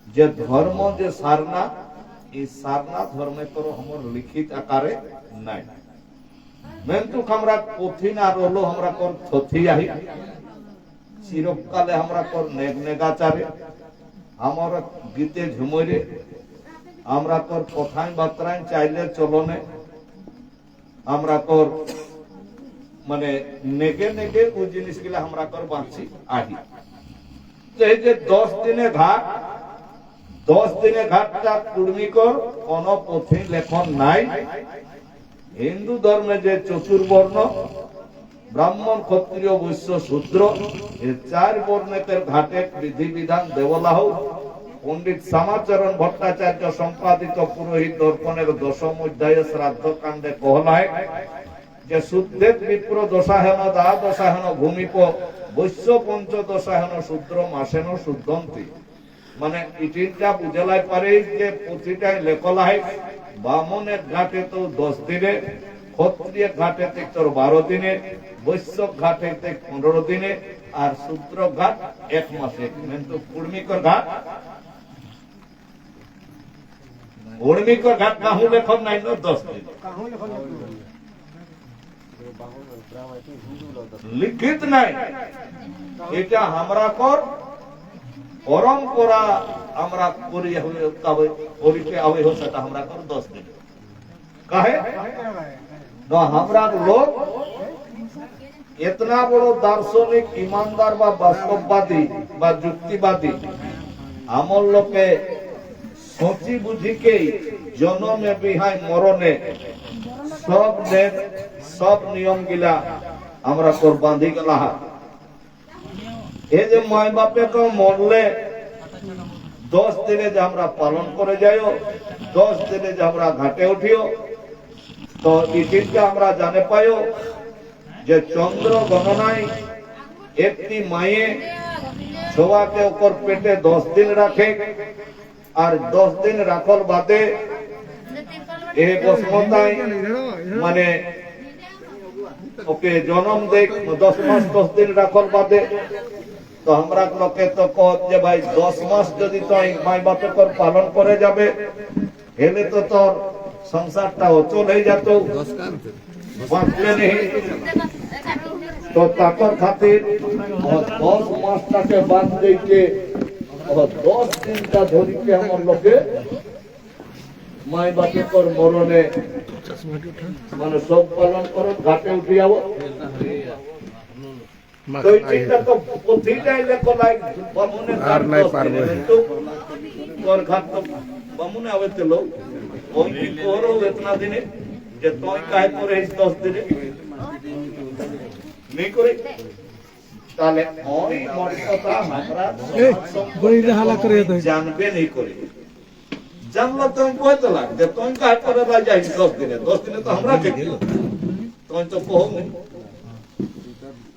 যে ধর্ম যে সারনা, এই সারনা ধর্মে আমার লিখিত আকারে নাই। কিন্তু আমরা পুঁথি না রলো আমরা থথি আহি চিরকালে আমরা নেগাচারে আমার গীতে ঝুমরে আমরা কথায় বার্তায় চাইলে চলনে আমরা মানে নেগে নেগে ওই জিনিসগুলা আমরা বাঁচি আহি। এই যে 10 দিনে ঘাট, 10 দিনে ঘাটটা কুর্মী কোন পুঁথি লেখন নাই। হিন্দু ধর্মে যে চতুর্বর্ণ ব্রাহ্মণ ক্ষত্রিয় বৈশ্য শূদ্র, এই 4 বর্ণের ঘাটে বিধি বিধান দেবলাহ পণ্ডিত শ্যামাচরণ ভট্টাচার্য সম্পাদিত পুরোহিত দর্পণের 10ম অধ্যায়ে শ্রাদ্ধ কাণ্ডে কহলায় যে শুদ্ধের বিপ্র দশাহেন দা দশাহেন ভূমিপ বৈশ্য পঞ্চ দশাহেন শূদ্র মাসেন শুদ্ধন্তি। মানে ইটিনটা বুঝালাই পারে যে পুঁথিটাই লেখলাই বামনের ঘাটে তো 10 দিনে, ক্ষত্রিয় ঘাটে 12 দিনে, বৈশ্য ঘাটে 15 দিনে, আর শূদ্র ঘাট 1 মাসে। কিন্তু কুর্মিকর ঘাট কাহু লেখন নাই 10 দিন লিখিত নাই। এটা আমরা পরম্পরা আমরা করিতে আবে সেটা আমরা 10 দিন কাহে না। আমরা লোক इतना बड़ो दार्शनिक ईमानदार बा वास्तववादी बा जुक्तिवादी आमर लोके सोची बुझी के जन्मे बिहाय मरणे सब नियम गिला हमरा कोर बांधी गला। ए जे माय बापे को मरले 10 दिने जे हमरा पालन करे जायो, 10 दिने जे हमरा घाटे उठियो, तो ई दिनटा हमरा जाने पायो যে চন্দ্র গণনায় একটি মায়ে ছোয়াকে ওপর পেটে 10 দিন রাখে, আর 10 দিন রাখল বাদে এ বসমতায় মানে ওকে জন্ম দেয় 10 মাস 10 দিন রাখল বাদে। তো আমরা লোকে তো কত যে ভাই 10 মাস যদি তুই মাই বাপে কর পালন করে যাবে হেলে তো তোর সংসারটা অচল হয়ে যেত, বাঁচবে নেই। তো তাকর খাতির 10 মাসটাকে বাদ দিতে 10 দিনটা ধরিতে আমার লোকে মাই বাপে কর মরণে মানে সব পালন করো, ঘাটে উঠে যাবো। তো এই চিন্তা তো প্রতিটাই লেখো লাইক বামুনে আর নাই পারবে কিন্তু তোর ঘাট তো বামুনে আবে তো লোক ওই কি করো ইতনা দিনে যে তুই কাहे করে 10 দিনে नहीं करे তাহলে ওই মর্যাদা আমরা বইরে হালা করে দেই জানবে नहीं करे জানলা তো কই তো লাগ যে তুই কাहे করে ভাই যাই 10 দিনে তো আমরা দেখি তুই তো কहो नहीं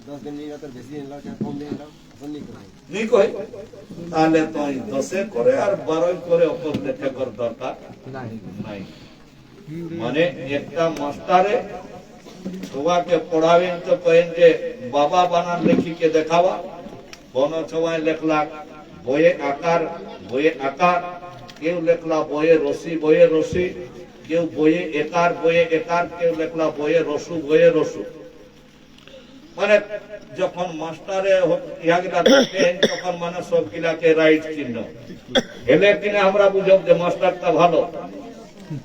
10 दिन नहीं तो বেশি দিন লাগে কম দিন লাগে বন্নি করে नहीं কই তাহলে তুই 10 করে আর 12 করে অপর দেখে কর দরকার নাই। মানে একটা মাস্টারে ছোয়াকে পড়াবেন তো কহেন যে বাবা বানান লেখিকে দেখাবা, কোন ছোয়ায় লেখলা বইয়ে আকার, কেউ লেখলা বইয়ে রসি, কেউ বইয়ে একার, কেউ লেখলা বইয়ে রসু। মানে যখন মাস্টারে ইয়াগিলা দেখেন তখন মানে সব গিলাকে রাইট চিহ্ন হেলে কিনা আমরা বুঝব যে মাস্টারটা ভালো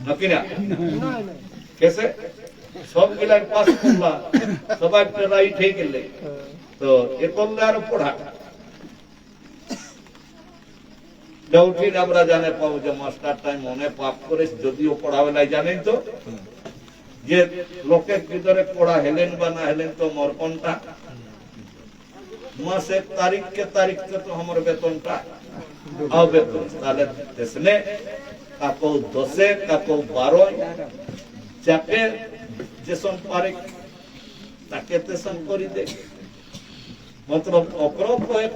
নাকি না কেসে সব গিলা পাস করলা সবাই রাইট হয়ে গেলে তো এ করলে আর পড়া যৌঠিন আমরা জানে পাবো যে মাস্টারটাই মনে পাপ করে যদিও পড়াবেলায় জানেন তো যে লোকের ভিতরে পড়া হেলেন বা না হেলেন তো মোর কোনটা মাসের তারিখকে তো আমার বেতনটা বেতন তাহলে দেশনে কাকো 10 কাকো 12 যাকে যেসন পারে তাকে তেসন করি দে মতলব অকরো কয়ে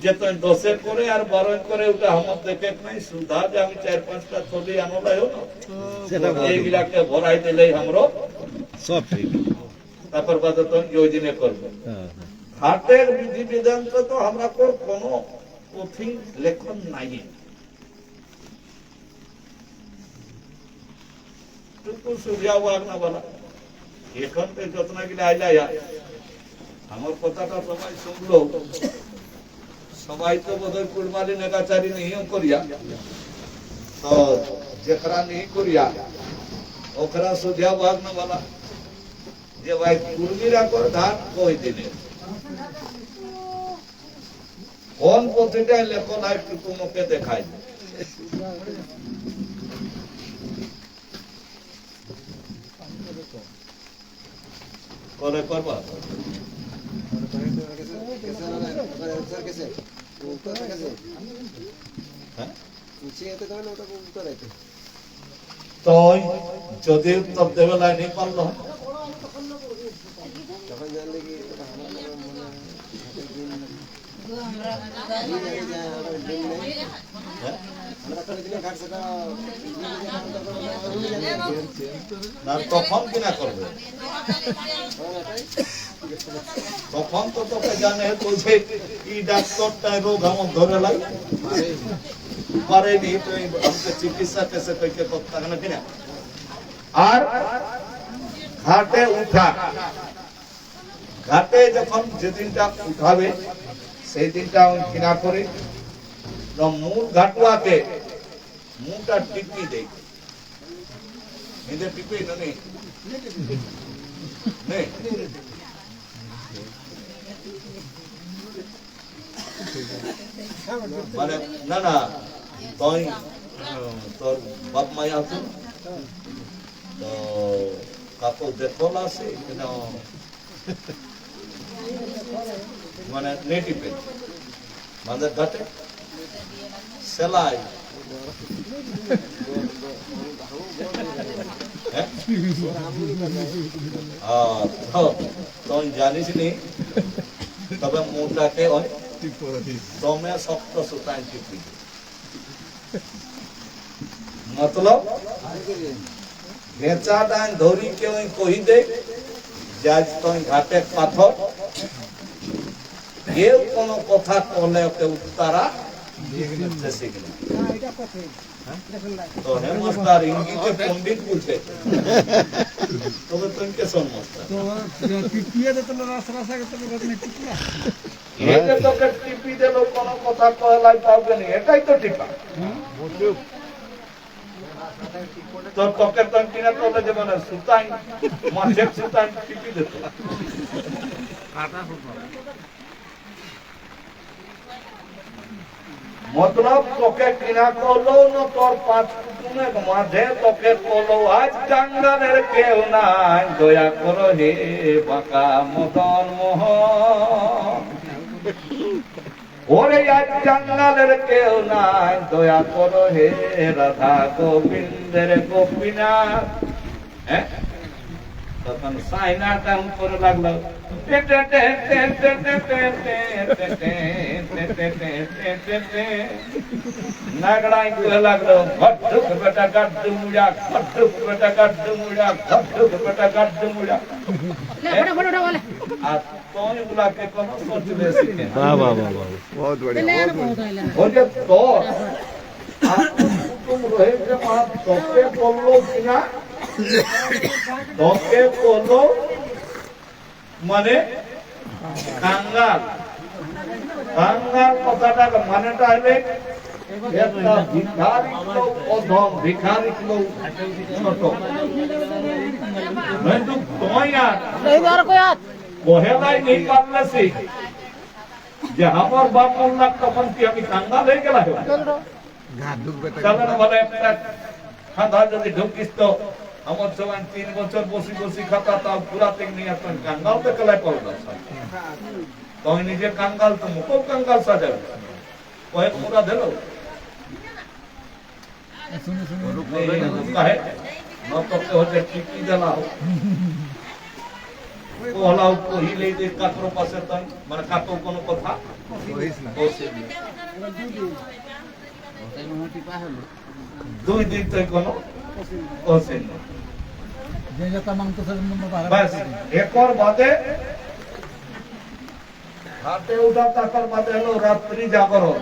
যেতন 10 করে আর 12 করে ওটা আমার দেখে নাই সুধা যে আমি 4-5টা থলি আনলাই হলো সেটা এইগুলাকে ভরাই দিলেই আমরা সব ঠিক তারপর বাদে তো যোজনে করবো হ্যাঁ হাটের বিধি বিধান তো আমরা কোনো পুঁথি লেখন নাই এখন তো যত্ন গিলা আইলা আমার কথাটা সবাই শুনলো সবাই তো বোধহয় কুলমালি নেগাচারি নিও করিয়া তো যেখরা नहीं করিয়া ওখরা সুধিয়া ভাগনা वाला যে ভাই কুর্মীরা করে ধান কই দিলে কোন পত্রিকায় লেখন একটু তোমাকে দেখাই করে করবা তো যদি উত্তর দেবে লাই नहीं পারলো না তখন কিনা করবে তখন তো তোকে জানে বলছে এই ডাক্তারটা রোগ আমার ধরে লাই পারেনি তো আমাকে চিকিৎসা কেসে কইকে করতে না কিনা আর ঘাটে উঠা ঘাটে যখন যেদিনটা উঠাবে সেই দিনটা কিনা করে মূল ঘাটুয়াকে মুখটা টিপি দেয় টিপি নেই মানে না না তুই তোর বাপ মাই আসুন তো কাকু দেখল আছে মানে নেটিপে মানে ঘাটে সেলাই তুই জানিস নি তবে মুটাকে দমে শক্ত সুতায় টিপি মতলব ভেঁচা ডান ধরি কে ওই কহি দে যে আজ তুই ঘাটে পাথর কেউ কোন কথা কলে ওকে উত্তারা শিখলে তো হেমস্তার ইঙ্গিতে পণ্ডিত বুঝে তবে তুমি কে শোন মাস্টার তোকে টিপি দিল কোন কথা কলাই পাবে না এটাই তো টিপা তোর তোকে তো কিনা তোলে যে মানে সুতাই মাছের সুতাই টিপি দিত মতলব তোকে কিনা করলো না তোর 5 কুটুমের মাঝে তোকে করলো আজ জাঙ্গালের কেউ নাই দয়া করো হে বাঁকা মদন মোহন ওরে আজ জাঙ্গালের কেউ নাই দয়া করো হে রাধা গোবিন্দের গোপীনাথ হ্যাঁ তখন সাইনাটা করে লাগলো নাগড়াই করে লাগলো ঘটুক বেটা গাড্ডু মুড়া ঘটুক বেটা গাড্ডু মুড়া ঘটুক বেটা গাড্ডু মুড়া আর তুই গুলাকে কোন সচলে শিখে वाह वाह वाह वाह बहुत बढ़िया ওরে তোর আর তুম রহে যে মা তোকে বললো কিনা তোকে বললো মানে কাঙ্গাল কাঙ্গাল কথাটা মানেটা হলে একটা ভিখারি লোক অধম ভিখারি লোক ছোট কিন্তু তোই আর পহেলাই নেই পারলে সে যে আমার বাপ মোল্লা তখন কি আমি কাঙ্গাল হয়ে গেলাম তাহলে বলে একটা খাতা যদি ঢুকিস তো আমার সবাই 3 বছর বসি বসি খাতা তাও পুরা থেকে নিয়ে আসতাম কাঙ্গাল তো কেলাই পড়লো তুমি নিজে কাঙ্গাল তো মুখও কাঙ্গাল সাজাবে কয়েক মুরা দিল কাহে নতকে হচ্ছে টিকি দেলাও ওলাও কহিলে যে কাতর পাশে তাই মানে কাতো কোনো কথা দুই দিন তো কোনো ওসে না বাস একর বাদে হাতে উঠা তাকর বাদে হলো রাত্রি জাগরণ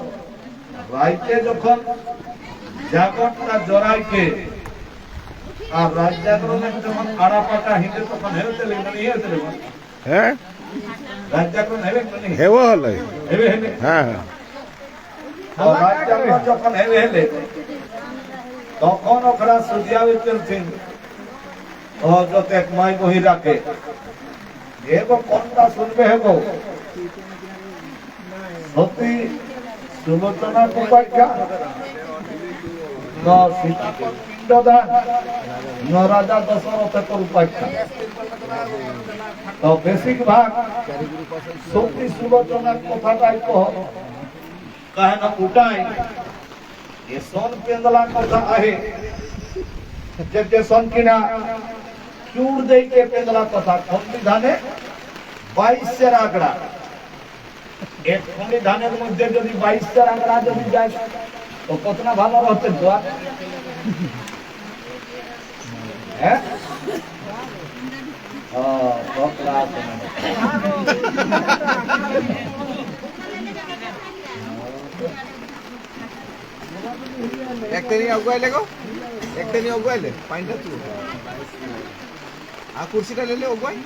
রাইতে যখন জাগরণটা জড়াইকে আর রাত জাগরণের যখন আড়া পাটা হিঁদে তখন হেরতে লেগে হেরতে লেগে হ্যাঁ রাত জাগরণ হেবে মানে হেবো হলো হেবে হেবে হ্যাঁ হ্যাঁ আর রাত জাগরণ যখন হেবে হেলে তখন ওখানে সুজিয়াবে চলছেন ও যত এক মাই বহি রাখে এগো কোনটা শুনবে হেগো সত্যি সুলোচনা উপাখ্যা সীতাপন পিণ্ডদান রাজা দশরথের উপাখ্যা তো বেশিরভাগ সত্যি সুলোচনার কথাটাই কহ কাহে না উঠাই এ সোন পেন্দলা কথা আহে যে সোন কিনা চুর দেইকে পেন্দলা কথা সংবিধানে 22 আঁকড়া এক সংবিধানের মধ্যে যদি 22 আঁকড়া যদি যায় তো কতটা ভালো হতে দোয়া হ্যাঁ একটা নিয়ে অগুয়াইলে গো একটা নিয়ে অগুয়াইলে পাইনটা তুই আর কুর্সিটা লেলে অগুয়াই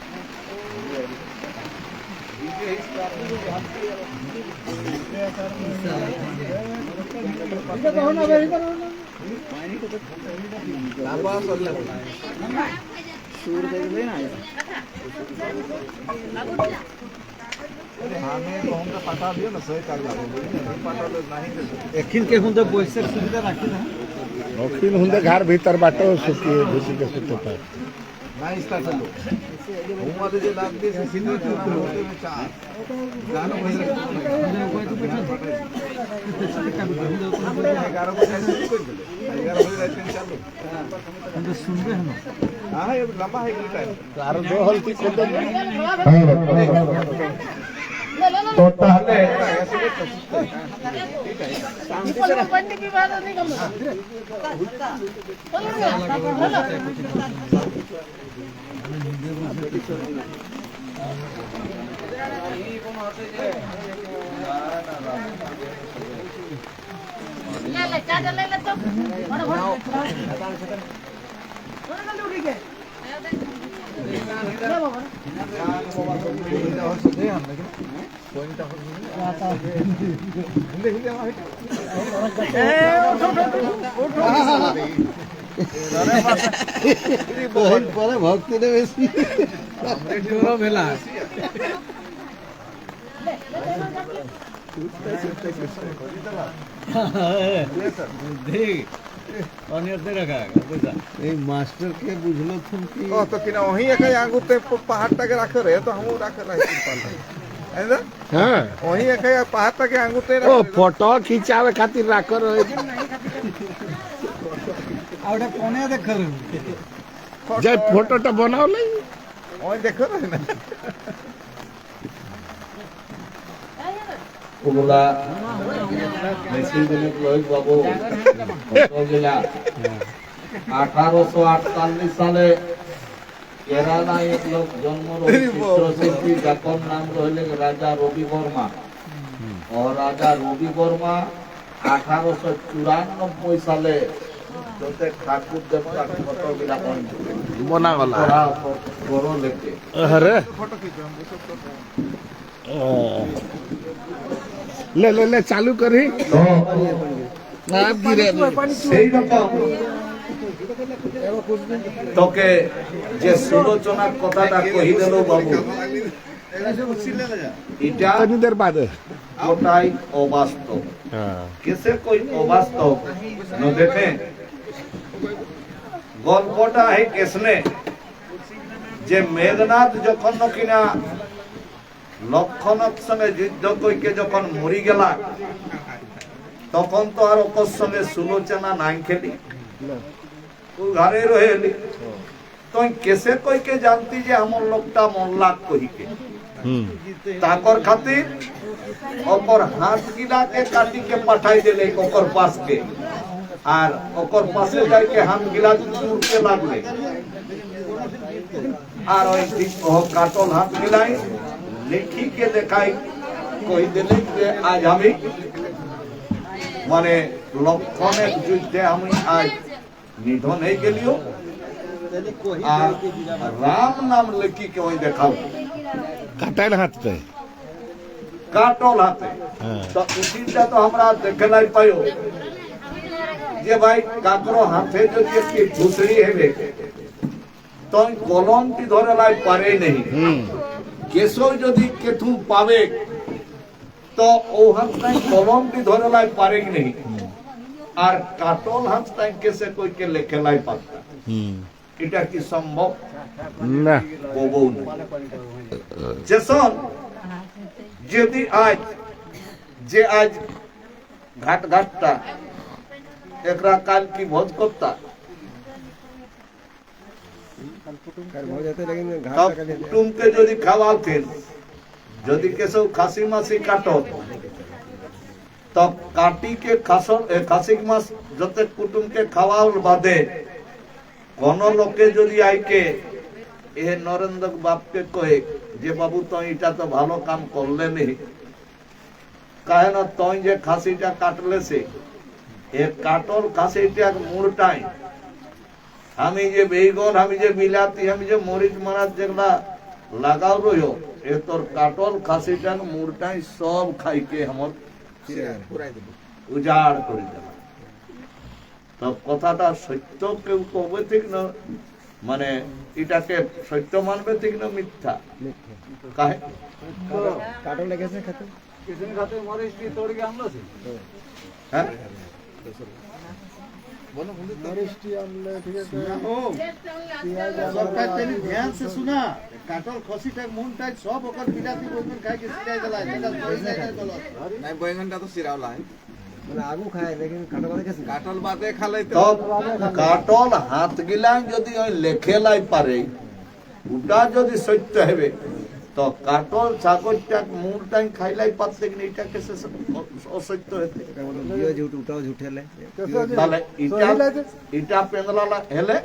পাঠা দিও না সহি কাজ পাঠালে नहीं एखिन के हुंदे बैसे सुविधा राखी ना अखिल हुंदे घर भीतर बाटो सुखी घुसी के सुते पाए नहीं स्टार्ट चलो घुमाते जे लाग दे सिंधु तो होते में चार गाना बज रहा है 11 बजे से कोई बोले 11 बजे रात में चालू हुंदे सुनबे हम हां ये लंबा है टाइम আর দো হলতি কোদে তো তাহলে भक्ति ने बेसी मेला मास्टर के बुझलो तुम की ओ तो किना वही एक आंगुर ते पहाड़ तक राखे रहे तो हम राखे रहे ऐसा हां वही एक पहाड़ तक आंगुर ते ओ फोटो खिंचावे खातिर राखो रहे आवडे कोने देख जे फोटोटा बनाओ नहीं वही देखो रहे ना ওগুলা মেশিন দিনে প্রয়োগ বাবু জেলা 1848 সালে কেরালায় এক লোক জন্ম চিত্রশিল্পী যার নাম রইলে রাজা রবি বর্মা ও রাজা রবি বর্মা 1894 সালে যতে ঠাকুর দেবতার ফটোগুলা बना वाला বড় লেখে अरे फोटो खींचो हम सब ले ले ले चालू करी आप गिरे সেই রকম তোকে যে সুলোচনার কথাটা কহি দিল বাবু এটা तनी देर बाद গোটাই অবাস্তব। हाँ কেসে কই অবাস্তব ন দেখে গল্পটা এই কেসনে যে মেঘনাথ যখন কিনা লক্ষণের সঙ্গে যুদ্ধ কইকে যখন মরি গেলা তখন তো আর ওকর সঙ্গে সুলোচনা নাই খেলি ও ঘরে রহেলি তুই কেসে কইকে জানতি যে আমার লোকটা মল্লা কইকে তাকর খাতির ওকর হাত গিলাকে কাটিকে পাঠাই দিলে ওকর পাশকে আর ওকর পাশে যাইকে হাত গিলা তুরতে লাগলে আর ওই কাটল হাত গিলাই লিখিকে দেখাই কই দিলে যে আজ আমি মানে লক্ষণের যুদ্ধে আমি আজ নিধন হয়ে গেলিও আর রাম নাম লিখিকে ওই দেখাও कटाइल हाथ पे काटल हाथे हाँ। तो इसीटा तो हमरा देखे नहीं पायो जे भाई काकरो हाथे जो की घुसड़ी हेबे तो कलम टी धरे लाई पारे नहीं केसो यदि केथु पावे तो ओ हाथ नहीं कलम टी धरे लाई पारे नहीं আর কাটল হাত তাই কেসে কই কে লেখে লাই পাতা এটা কি সম্ভব ना কবও না জেসন যদি আজ যে আজ ঘাট ঘাটটা একরা কাল কি ভোজ করতা তব কুটুমকে যদি খাওয়াতেন যদি কেসব খাসি মাসি কাটত তব কাটি के খাসি মাছ যত কুটুমকে খাওয়ার বাদে কোন লোকে যদি আইকে এ নরেন্দ্র বাপকে কয়ে যে বাবু তো এটা তো ভালো কাম করলে নেই কাহে না তুই যে খাসিটা কাটলে সে এ কাটল খাসিটা মুড়টাই আমি যে বেগুন আমি যে বিলাতি আমি যে মরিচ মারার যেগুলা লাগাও রইও এ তোর কাটল খাসিটার মুড়টাই সব খাইকে আমার উজাড় করে দেবে তো কথাটা সত্য কেউ কবে ঠিক না মানে এটাকে সত্য মানবে ঠিক না মিথ্যা কাহে কাটল লেগেছে খেতে হ্যাঁ ध्यान से सुना काटल खसी टाइप मून टाइप सब ओकर बिलाती बोलकर खाए के सिलाई गला नहीं बैगनটা তো সিরাওলা है মানে আগু খায় লেকিন কাটল বাদে গেছে কাটল বাদে খালাই তো তো কাটল হাত গিলাই যদি ওই লেখে লাই পারে ওটা যদি সত্য হবে তো কাটল ছাগলটা মুড়টাই খাইলাই পারতে কিনা এটা কেসে অসত্য হতে জিও ঝুট উঠাও ঝুঠেলে তাহলে এটা পেন্দলা হেলে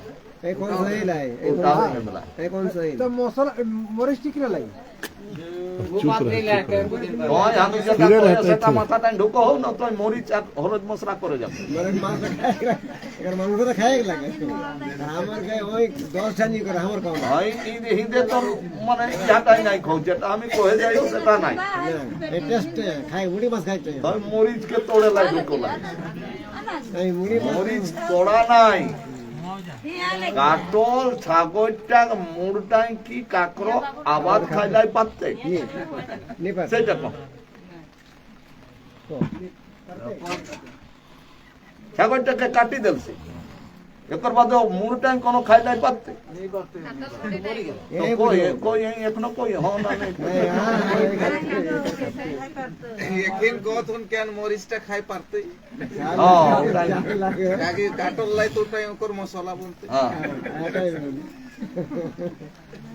এই কোন সহি লাই ওটা পেন্দলা এই কোন সহি তো মশলা মরিচ টিকলে লাগে चुप रहे নয় আমি যেটা ফিরে কই রাখতে সেটা ঠিক। মাথাটাই ঢুকো হোক না তুই মরিচ আর হলুদ মশলা করে যাবে মানে মাছ খায় এর মাংস তো খায় লাগে আমার গায়ে ওই 10 টানি করে আমার কম হয় এই হিন্দে তো মানে ইহাটাই নাই খাও যেটা আমি কয়ে যাই সেটা নাই এই টেস্ট খায় মুড়ি মাছ খাইতে তুই মরিচকে তোড়ে লাই ঢুকো লাই এই মুড়ি মরিচ তোড়া নাই কাটল ছাগলটা মুড়টাই কি কাকরো আবাদ খাইলাই পারতে নি পাস সেটা কম ছাগলটাকে কাটি দেলছে একর বাদে মুড়টাই কোনো খাইলাই পারতে তো কই কই এখনো কই হন না নাই এখিন কতন কেন মরিচটা খাই পারতে হ্যাঁ আগে কাটল লাই তো তাই ওকর মশলা বলতে হ্যাঁ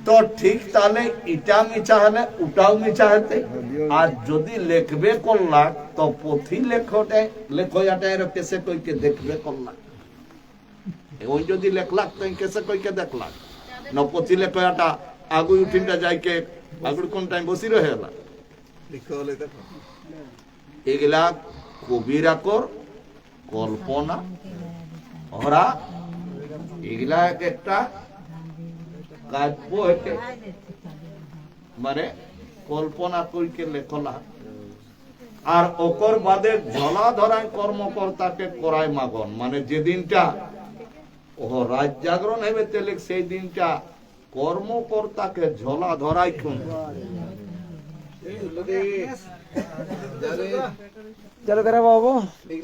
তো ঠিক তাহলে এটা মিছা হলে ওটাও মিছা হতে আর যদি লেখবে করলা তো পথি লেখোয়াটা এর কেসে কইকে দেখবে করলা ওই যদি লেখলাক তো কেসে কইকে দেখলাক ন পথি লেখোয়াটা আগু উঠিনটা যাইকে আগুর কোন টাইম বসি রহে হলা লিখো হলে দেখো এগুলা কবিরা কর কল্পনা ওরা এগুলা একটা কাব্য হতে মানে কল্পনা কইকে লেখলা আর ওকর বাদে ঝলা ধরায় কর্মকর্তাকে করায় মাগন মানে যেদিনটা ও রাত জাগরণ হবে তেলে সেই দিনটা কর্মকর্তাকে ঝলা ধরাই খুন जरे चलो करा बाबू